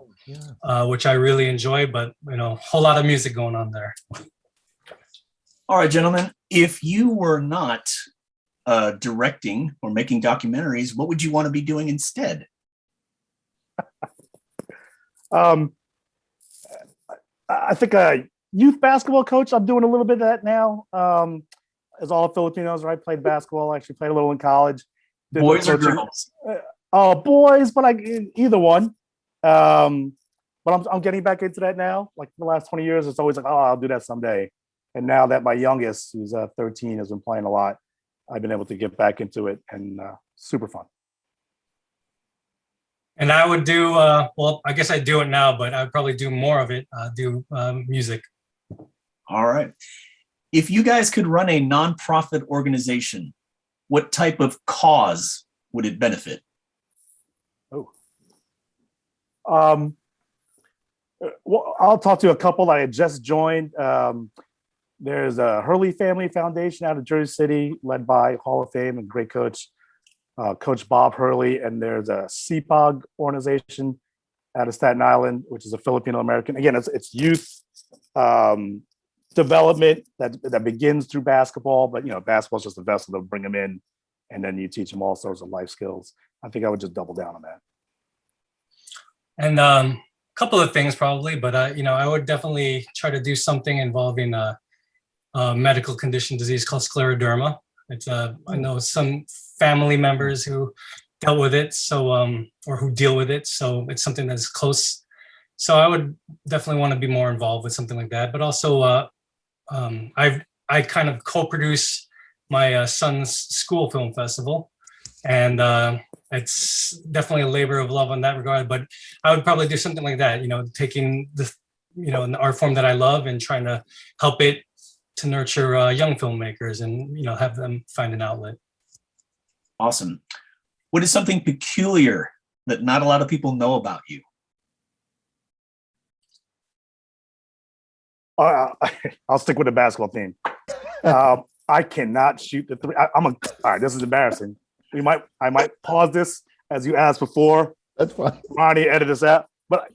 Speaker 5: which I really enjoy, but a whole lot of music going on there.
Speaker 1: All right, gentlemen, if you were not directing or making documentaries, what would you want to be doing instead?
Speaker 6: I think a youth basketball coach. I'm doing a little bit of that now. As all Filipinos, right? Played basketball. Actually played a little in college.
Speaker 1: Boys or girls?
Speaker 6: Boys, but either one. But I'm getting back into that now. Like the last 20 years, it's always like, oh, I'll do that someday. And now that my youngest, who's 13, has been playing a lot, I've been able to get back into it, and super fun.
Speaker 5: And I would do, well, I guess I do it now, but I would probably do more of it, do music.
Speaker 1: All right. If you guys could run a nonprofit organization, what type of cause would it benefit?
Speaker 6: Well, I'll talk to a couple that I just joined. There's a Hurley Family Foundation out of Jersey City, led by Hall of Fame and great coach, Coach Bob Hurley. And there's a CPOG organization out of Staten Island, which is a Filipino American. Again, it's youth development that begins through basketball, but basketball is just a vessel to bring them in, and then you teach them all sorts of life skills. I think I would just double down on that.
Speaker 5: And a couple of things probably, but I would definitely try to do something involving a medical condition disease called scleroderma. It's I know some family members who dealt with it, so or who deal with it, so it's something that's close. So I would definitely want to be more involved with something like that. But also, I kind of co-produce my son's school film festival, and it's definitely a labor of love in that regard. But I would probably do something like that, taking the an art form that I love and trying to help it to nurture young filmmakers and have them find an outlet.
Speaker 1: Awesome. What is something peculiar that not a lot of people know about you?
Speaker 6: I'll stick with the basketball team. I cannot shoot the three. All right, this is embarrassing. I might pause this as you asked before.
Speaker 3: That's fine.
Speaker 6: Ronnie, edit this out. But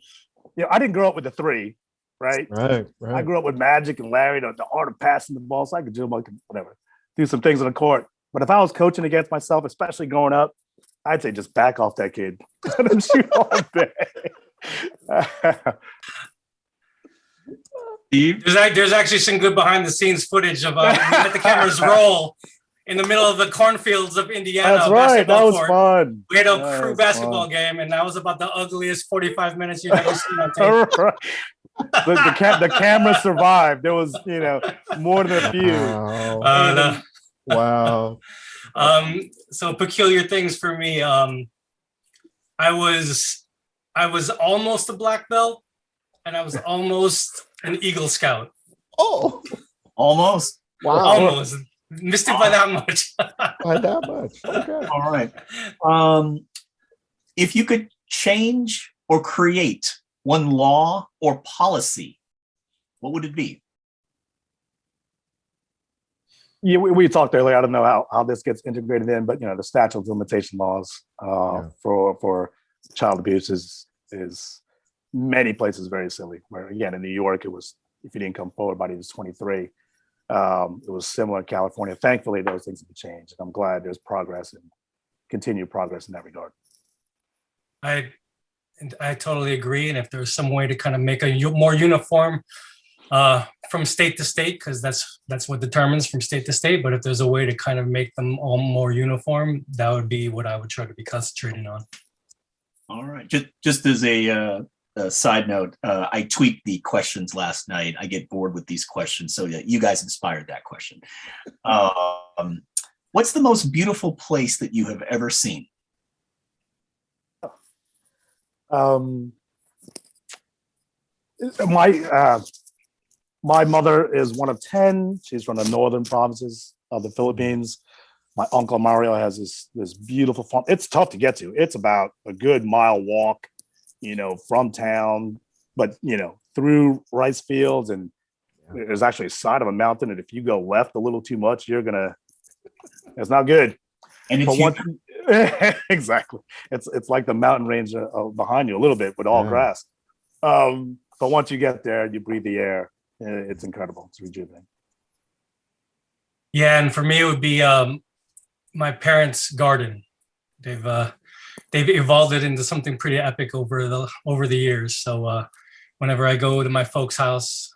Speaker 6: I didn't grow up with the three, right?
Speaker 3: Right.
Speaker 6: I grew up with Magic and Larry, the art of passing the ball, so I could do whatever, do some things on the court. But if I was coaching against myself, especially growing up, I'd say just back off that kid. Let him shoot all day.
Speaker 5: There's actually some good behind the scenes footage of let the cameras roll in the middle of the cornfields of Indiana.
Speaker 6: That's right. That was fun.
Speaker 5: We had a crew basketball game, and that was about the ugliest 45 minutes you've ever seen on tape.
Speaker 6: Right. The camera survived. There was, more than a few.
Speaker 3: Wow.
Speaker 5: So peculiar things for me. I was almost a black belt, and I was almost an Eagle Scout.
Speaker 3: Oh,
Speaker 1: almost.
Speaker 3: Wow.
Speaker 5: Almost. Missed it by that much.
Speaker 3: By that much. Okay.
Speaker 1: All right. If you could change or create one law or policy, what would it be?
Speaker 6: Yeah, we talked earlier. I don't know how this gets integrated in, but the statute of limitation laws for child abuse is many places very silly. Where again in New York, it was if you didn't come forward by the age of 23. It was similar in California. Thankfully, those things have changed. And I'm glad there's progress and continued progress in that regard.
Speaker 5: I totally agree. And if there's some way to kind of make a more uniform from state to state, because that's what determines from state to state. But if there's a way to kind of make them all more uniform, that would be what I would try to be concentrating on.
Speaker 1: All right. Just as a side note, I tweaked the questions last night. I get bored with these questions, so you guys inspired that question. What's the most beautiful place that you have ever seen?
Speaker 6: My mother is one of 10. She's from the northern provinces of the Philippines. My uncle Mario has this beautiful farm. It's tough to get to. It's about a good mile walk, from town, but through rice fields, and there's actually a side of a mountain. And if you go left a little too much, it's not good.
Speaker 1: And it's
Speaker 6: exactly. It's like the mountain range behind you a little bit with all grass. But once you get there, you breathe the air. It's incredible. It's rejuvenating.
Speaker 5: Yeah, and for me, it would be my parents' garden. They've evolved it into something pretty epic over the years. So whenever I go to my folks' house,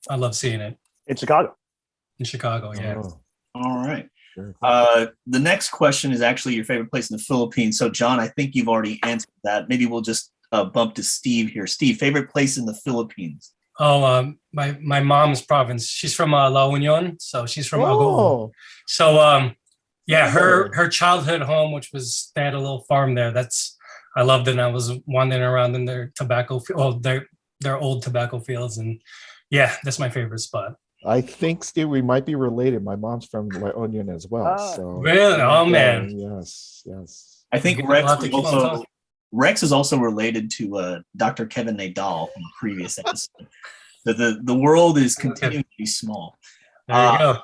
Speaker 5: I love seeing it.
Speaker 6: In Chicago.
Speaker 5: In Chicago, yeah.
Speaker 3: Oh,
Speaker 1: all right.
Speaker 3: sure.
Speaker 1: The next question is actually your favorite place in the Philippines. So, John, I think you've already answered that. Maybe we'll just bump to Steve here. Steve, favorite place in the Philippines?
Speaker 5: Oh, my mom's province. She's from La Union, so she's from Agoo.
Speaker 3: Oh,
Speaker 5: So yeah, her childhood home, which was, they had a little farm there. I loved it. And I was wandering around in their their old tobacco fields, and yeah, that's my favorite spot.
Speaker 3: I think, Steve, we might be related. My mom's from La Union as well. So
Speaker 5: Really? Oh man.
Speaker 3: Yes.
Speaker 1: I think
Speaker 5: We'll have to keep on talking.
Speaker 1: Rex is also related to Dr. Kevin Nadal from the previous episode. The world is continuing to be small.
Speaker 5: There you go.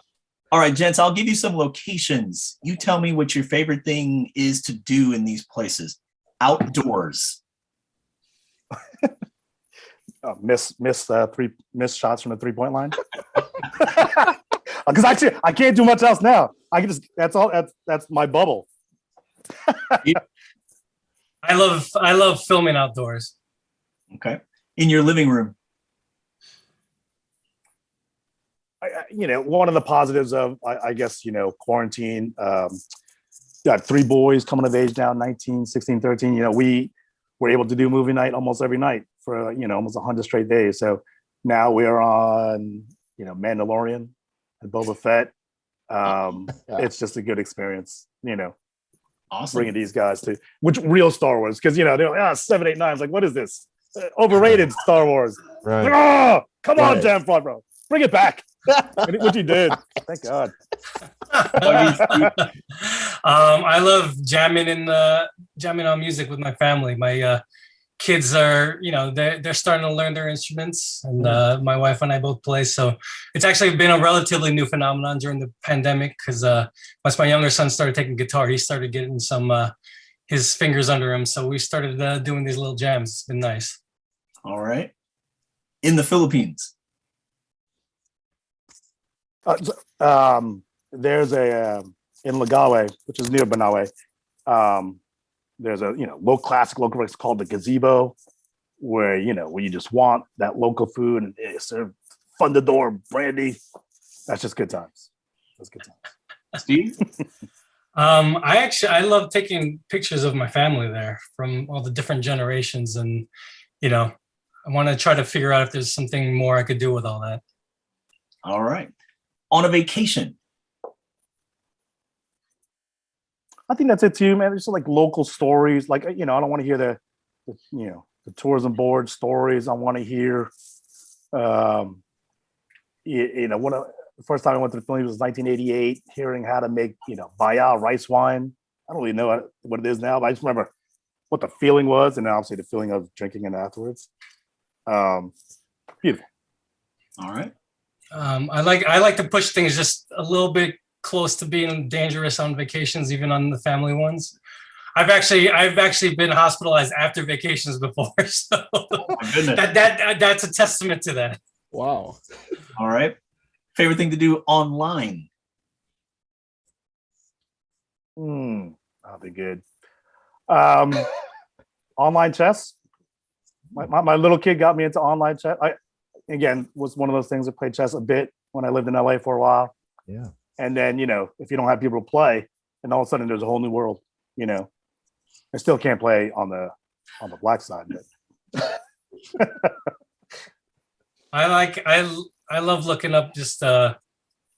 Speaker 1: All right, gents, I'll give you some locations. You tell me what your favorite thing is to do in these places. Outdoors.
Speaker 6: Miss shots from the 3-point line. Because actually, I can't do much else now. That's my bubble.
Speaker 5: I love filming outdoors.
Speaker 1: Okay. In your living room.
Speaker 6: One of the positives of, I guess, quarantine, got 3 boys coming of age now, 19, 16, 13. We were able to do movie night almost every night for, almost 100 straight days. So now we're on, Mandalorian and Boba Fett. It's just a good experience,
Speaker 1: Awesome.
Speaker 6: bringing these guys to which real Star Wars. Because, they're like, 7, 8, 9. It's like, what is this? Overrated Star Wars.
Speaker 3: Right.
Speaker 6: Like, oh, come on,
Speaker 3: Right.
Speaker 6: Dan Favreau. Bring it back. What you did. Thank God.
Speaker 5: I love jamming on music with my family. My kids are, they're starting to learn their instruments, and my wife and I both play. So it's actually been a relatively new phenomenon during the pandemic, because once my younger son started taking guitar, he started getting some his fingers under him. So we started doing these little jams. It's been nice.
Speaker 1: All right. In the Philippines.
Speaker 6: There's in Lagawe, which is near Banawe. There's a low place called the Gazebo, where you just want that local food, and they serve Fundador brandy. That's just good times. That's good times.
Speaker 1: Steve?
Speaker 5: I love taking pictures of my family there from all the different generations, and I want to try to figure out if there's something more I could do with all that.
Speaker 1: All right. On a vacation.
Speaker 6: I think that's it too, man. It's just like local stories. Like, I don't want to hear the tourism board stories. I want to hear, the first time I went to the Philippines was 1988, hearing how to make, Bayao rice wine. I don't really know what it is now, but I just remember what the feeling was, and obviously the feeling of drinking it afterwards. Beautiful.
Speaker 1: All right.
Speaker 5: I like to push things just a little bit close to being dangerous on vacations, even on the family ones. I've actually been hospitalized after vacations before, so that's a testament to that.
Speaker 3: Wow.
Speaker 1: All right. Favorite thing to do online?
Speaker 6: That'll be good. Online chess. My little kid got me into online chess. Again, was one of those things. I played chess a bit when I lived in LA for a while.
Speaker 3: Yeah.
Speaker 6: And then, if you don't have people to play, and all of a sudden there's a whole new world, I still can't play on the black side.
Speaker 5: I love looking up just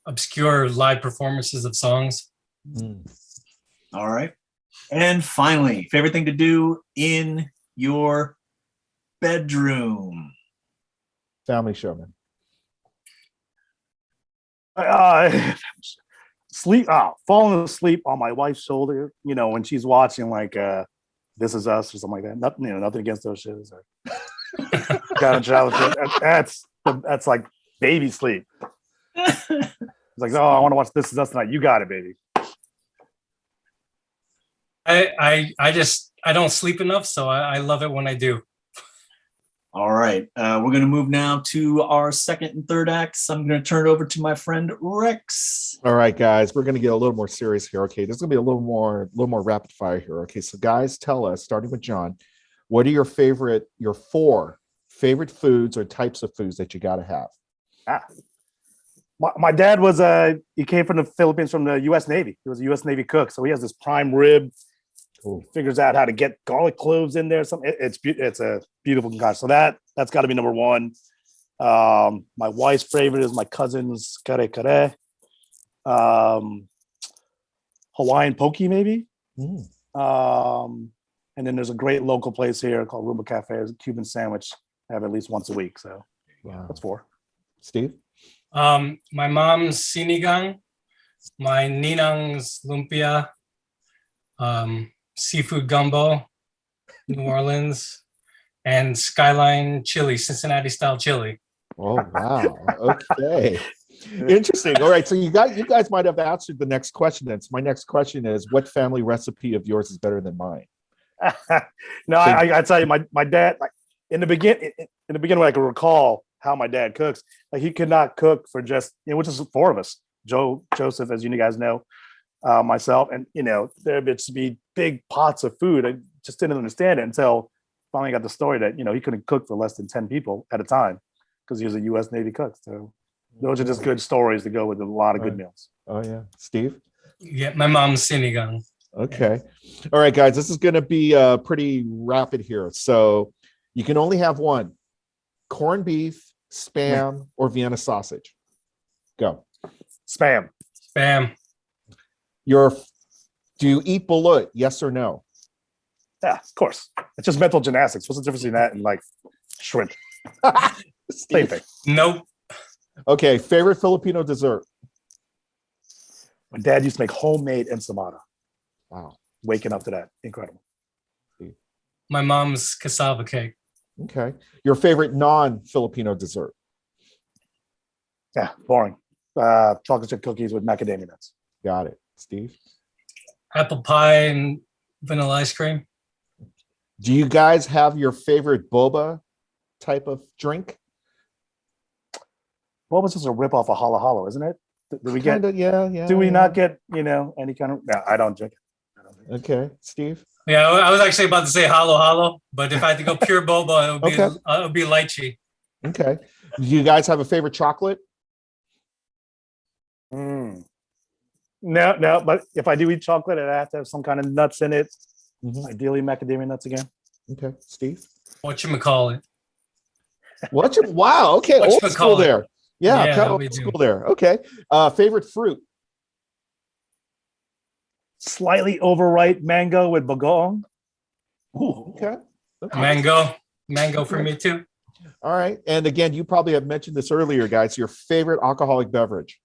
Speaker 5: obscure live performances of songs.
Speaker 1: All right. And finally, favorite thing to do in your bedroom?
Speaker 3: Family show, man.
Speaker 6: Falling asleep on my wife's shoulder, when she's watching like This Is Us or something like that. Nothing against those shows. That's like baby sleep. It's like, oh, I want to watch This Is Us tonight. You got it, baby.
Speaker 5: I don't sleep enough, so I love it when I do.
Speaker 1: All right. We're going to move now to our second and third acts. I'm going to turn it over to my friend Rex.
Speaker 3: All right, guys, we're going to get a little more serious here. Okay, this is going to be a little more rapid fire here. Okay, so guys, tell us, starting with John, what are your 4 favorite foods or types of foods that you got to have?
Speaker 6: My dad was he came from the Philippines, from the U.S. Navy. He was a U.S. Navy cook, so he has this prime rib. He figures out how to get garlic cloves in there. It's a beautiful concoction. So that's got to be number 1. My wife's favorite is my cousin's kare kare. Hawaiian poke, maybe. And then there's a great local place here called Roomba Cafe. It's a Cuban sandwich. I have at least once a week. So that's 4.
Speaker 3: Steve?
Speaker 5: My mom's sinigang, my ninang's lumpia, seafood gumbo, New Orleans, and Skyline chili, Cincinnati style chili.
Speaker 3: Oh wow! Okay, interesting. All right, so you guys might have answered the next question. Then, so my next question is, what family recipe of yours is better than mine?
Speaker 6: No, I tell you, my dad, like in the beginning, when I can recall how my dad cooks, like he could not cook for just, which is 4 of us, Joseph, as you guys know, myself, and there would be big pots of food. I just didn't understand it until finally got the story that he couldn't cook for less than 10 people at a time because he was a U.S. Navy cook. So those are just good stories to go with a lot of good meals.
Speaker 3: Oh yeah, Steve?
Speaker 5: Yeah, my mom's sinigang.
Speaker 3: Okay, all right, guys, this is going to be pretty rapid here. So you can only have one: corned beef, Spam, or Vienna sausage. Go.
Speaker 6: Spam.
Speaker 3: Do you eat balut? Yes or no?
Speaker 6: Yeah, of course. It's just mental gymnastics. What's the difference between that and like shrimp? Same thing.
Speaker 5: Nope.
Speaker 3: Okay, favorite Filipino dessert?
Speaker 6: My dad used to make homemade ensaymada.
Speaker 3: Wow.
Speaker 6: Waking up to that. Incredible.
Speaker 5: My mom's cassava cake.
Speaker 3: Okay. Your favorite non-Filipino dessert?
Speaker 6: Yeah, boring. Chocolate chip cookies with macadamia nuts.
Speaker 3: Got it. Steve?
Speaker 5: Apple pie and vanilla ice cream.
Speaker 3: Do you guys have your favorite boba type of drink?
Speaker 6: Boba's just a rip-off of Hala Hala, isn't it? Do we get?
Speaker 3: Yeah.
Speaker 6: Do we not get any kind of? No, I don't drink it.
Speaker 3: Okay, Steve?
Speaker 5: Yeah, I was actually about to say halo halo, but if I had to go pure boba, it would be lychee.
Speaker 3: Okay. Do you guys have a favorite chocolate?
Speaker 6: No, but if I do eat chocolate, it has to have some kind of nuts in it. Ideally, macadamia nuts again.
Speaker 3: Okay, Steve?
Speaker 5: Whatchamacallit.
Speaker 3: Wow, okay, old school there. Yeah, kind of old school there. Okay. Favorite fruit?
Speaker 6: Slightly overripe mango with bagoong.
Speaker 3: Ooh, okay.
Speaker 5: Mango for me too.
Speaker 3: All right. And again, you probably have mentioned this earlier, guys. Your favorite alcoholic beverage?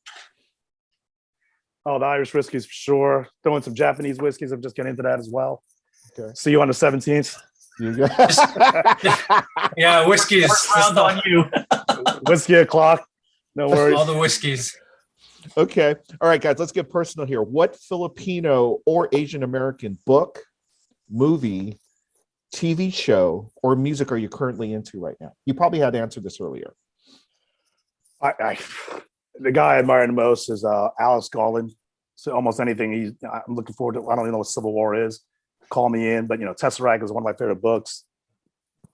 Speaker 6: Oh, the Irish whiskeys for sure. Throwing some Japanese whiskeys. I'm just getting into that as well.
Speaker 3: Okay.
Speaker 6: See you on the 17th.
Speaker 5: Yeah, whiskey is
Speaker 1: on you.
Speaker 6: Whiskey o'clock. No worries.
Speaker 5: All the whiskeys.
Speaker 3: Okay. All right, guys, let's get personal here. What Filipino or Asian American book, movie, TV show, or music are you currently into right now? You probably had answered this earlier.
Speaker 6: The guy I admire the most is Alice Garland. So almost anything I'm looking forward to. I don't even know what Civil War is. Call me in, but Tesseract is one of my favorite books.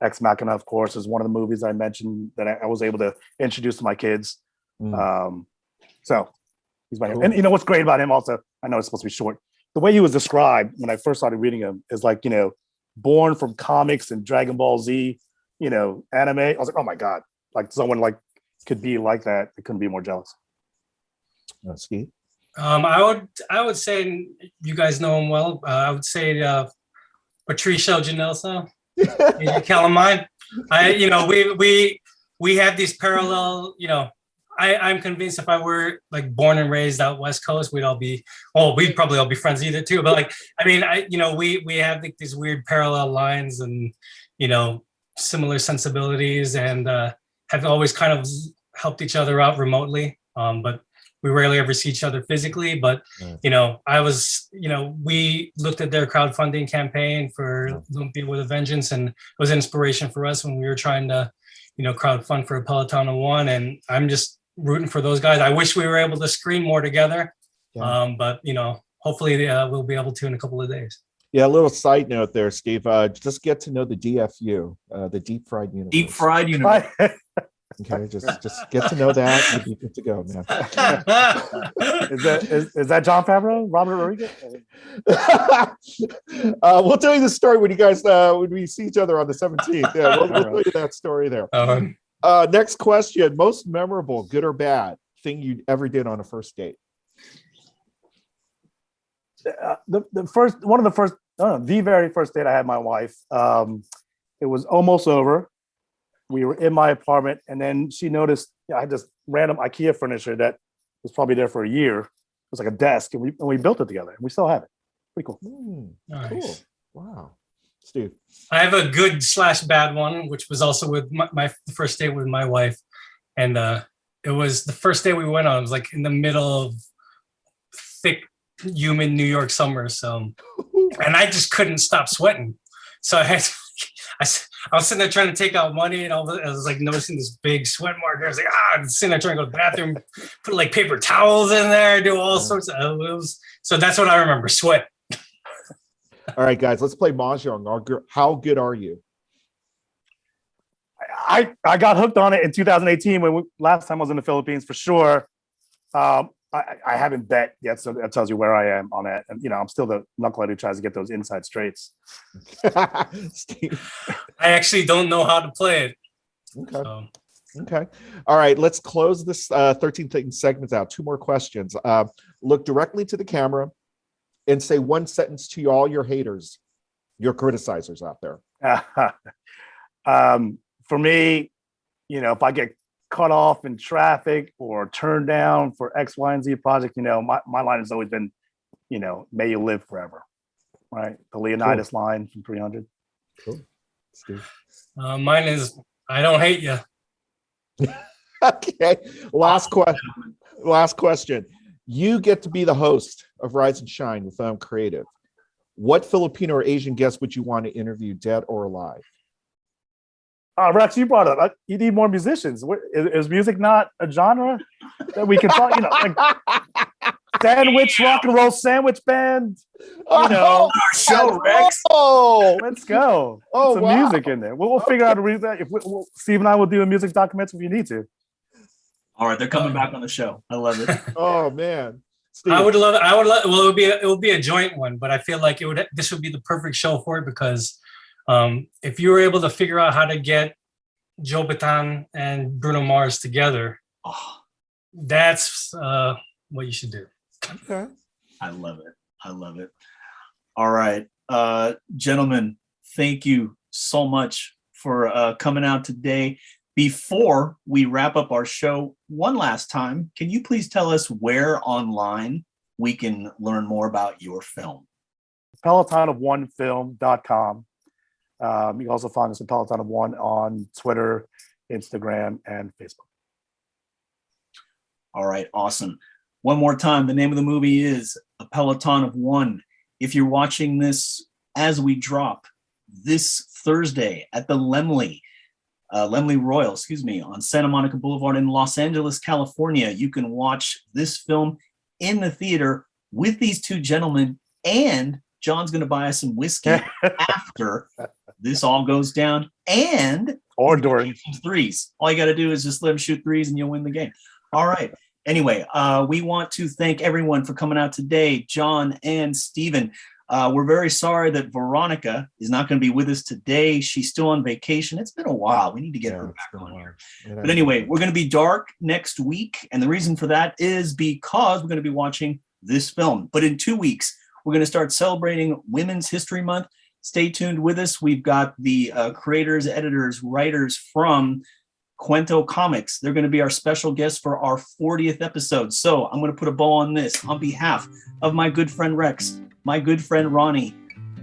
Speaker 6: Ex Machina, of course, is one of the movies I mentioned that I was able to introduce to my kids. So he's my cool. And what's great about him also, I know it's supposed to be short. The way he was described when I first started reading him is like, born from comics and Dragon Ball Z, anime. I was like, oh my God, like someone like could be like that. I couldn't be more jealous.
Speaker 3: Steve?
Speaker 5: I would say you guys know him well. I would say Patricio Janelsa, Calamine. We have these parallel. I'm convinced if I were like born and raised out West Coast, we'd probably all be friends either too. But we have like these weird parallel lines and similar sensibilities, and have always kind of helped each other out remotely. But we rarely ever see each other physically. But we looked at their crowdfunding campaign for Lumpia with a Vengeance, and it was inspiration for us when we were trying to crowdfund for A Peloton of One. And I'm just rooting for those guys. I wish we were able to screen more together, but hopefully we'll be able to in a couple of days.
Speaker 3: Yeah, a little side note there, Steve. Just get to know the DFU, the Deep Fried Universe.
Speaker 1: Deep Fried Universe.
Speaker 3: Okay, just get to know that. You'll be good to go, man.
Speaker 6: Is that John Favreau, Robert Rodriguez?
Speaker 3: We'll tell you the story when you guys when we see each other on the 17th. Yeah, we'll tell you that story there. Next question: most memorable, good or bad, thing you ever did on a first date?
Speaker 6: The very first date I had my wife. It was almost over. We were in my apartment, and then she noticed I had this random IKEA furniture that was probably there for a year. It was like a desk, and we built it together, and we still have it. Pretty cool.
Speaker 5: Nice.
Speaker 3: Cool. Wow. Steve?
Speaker 5: I have a good / bad one, which was also with my first date with my wife. And it was the first day we went on. It was like in the middle of thick, humid New York summer. So, and I just couldn't stop sweating. So I was sitting there trying to take out money, and I was like noticing this big sweat mark. I was like, I'm sitting there trying to go to the bathroom, put like paper towels in there, do all sorts of. So that's what I remember, sweat.
Speaker 3: All right, guys, let's play Mahjong. How good are you?
Speaker 6: I got hooked on it in 2018 when last time I was in the Philippines for sure. I haven't bet yet, so that tells you where I am on it. And I'm still the knucklehead who tries to get those inside straights.
Speaker 3: Steve.
Speaker 5: I actually don't know how to play it.
Speaker 3: Okay. Okay. All right. Let's close this 13 segments out. 2 more questions. Look directly to the camera and say one sentence to all your haters, your criticizers out there.
Speaker 6: For me, if I get cut off in traffic or turned down for X, Y, and Z project, my line has always been, may you live forever. Right? The Leonidas line from 300.
Speaker 3: Cool. Steve.
Speaker 5: Mine is, I don't hate you.
Speaker 3: Okay. Last question. You get to be the host of Rise and Shine with FilAm Creative. What Filipino or Asian guest would you want to interview, dead or alive?
Speaker 6: Rex, you brought up. You need more musicians. Is music not a genre that we can talk? Like sandwich, rock and roll sandwich band.
Speaker 1: Our show, Rex.
Speaker 6: Let's go. Some music in there. We'll figure out a reason. If Steve and I will do a music documentary if you need to.
Speaker 1: All right, they're coming back on the show. I love it.
Speaker 3: Oh man,
Speaker 5: Steve. I would love. Well, it would be a joint one, but I feel like this would be the perfect show for it because if you were able to figure out how to get Joe Bataan and Bruno Mars together, that's what you should do.
Speaker 3: Okay,
Speaker 1: I love it. All right, gentlemen, thank you so much for coming out today. Before we wrap up our show one last time, can you please tell us where online we can learn more about your film?
Speaker 6: PelotonofOneFilm.com. You can also find us at Peloton of One on Twitter, Instagram, and Facebook.
Speaker 1: All right, awesome. One more time, the name of the movie is A Peloton of One. If you're watching this as we drop this Thursday at the Laemmle Royal, on Santa Monica Boulevard in Los Angeles, California, you can watch this film in the theater with these 2 gentlemen, and John's going to buy us some whiskey after this all goes down,
Speaker 6: or during
Speaker 1: threes. All you got to do is just let him shoot threes and you'll win the game. All right. Anyway, we want to thank everyone for coming out today, John and Steven. We're very sorry that Veronica is not going to be with us today. She's still on vacation. It's been a while. We need to get her back on here. But anyway, we're going to be dark next week. And the reason for that is because we're going to be watching this film. But in 2 weeks, we're going to start celebrating Women's History Month. Stay tuned with us. We've got the creators, editors, writers from Cuento Comics. They're going to be our special guests for our 40th episode. So I'm going to put a bow on this on behalf of my good friend Rex, my good friend Ronnie,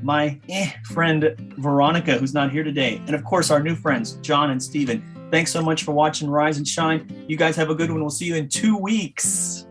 Speaker 1: my friend Veronica, who's not here today, and of course our new friends, John and Steven. Thanks so much for watching Rise and Shine. You guys have a good one. We'll see you in 2 weeks.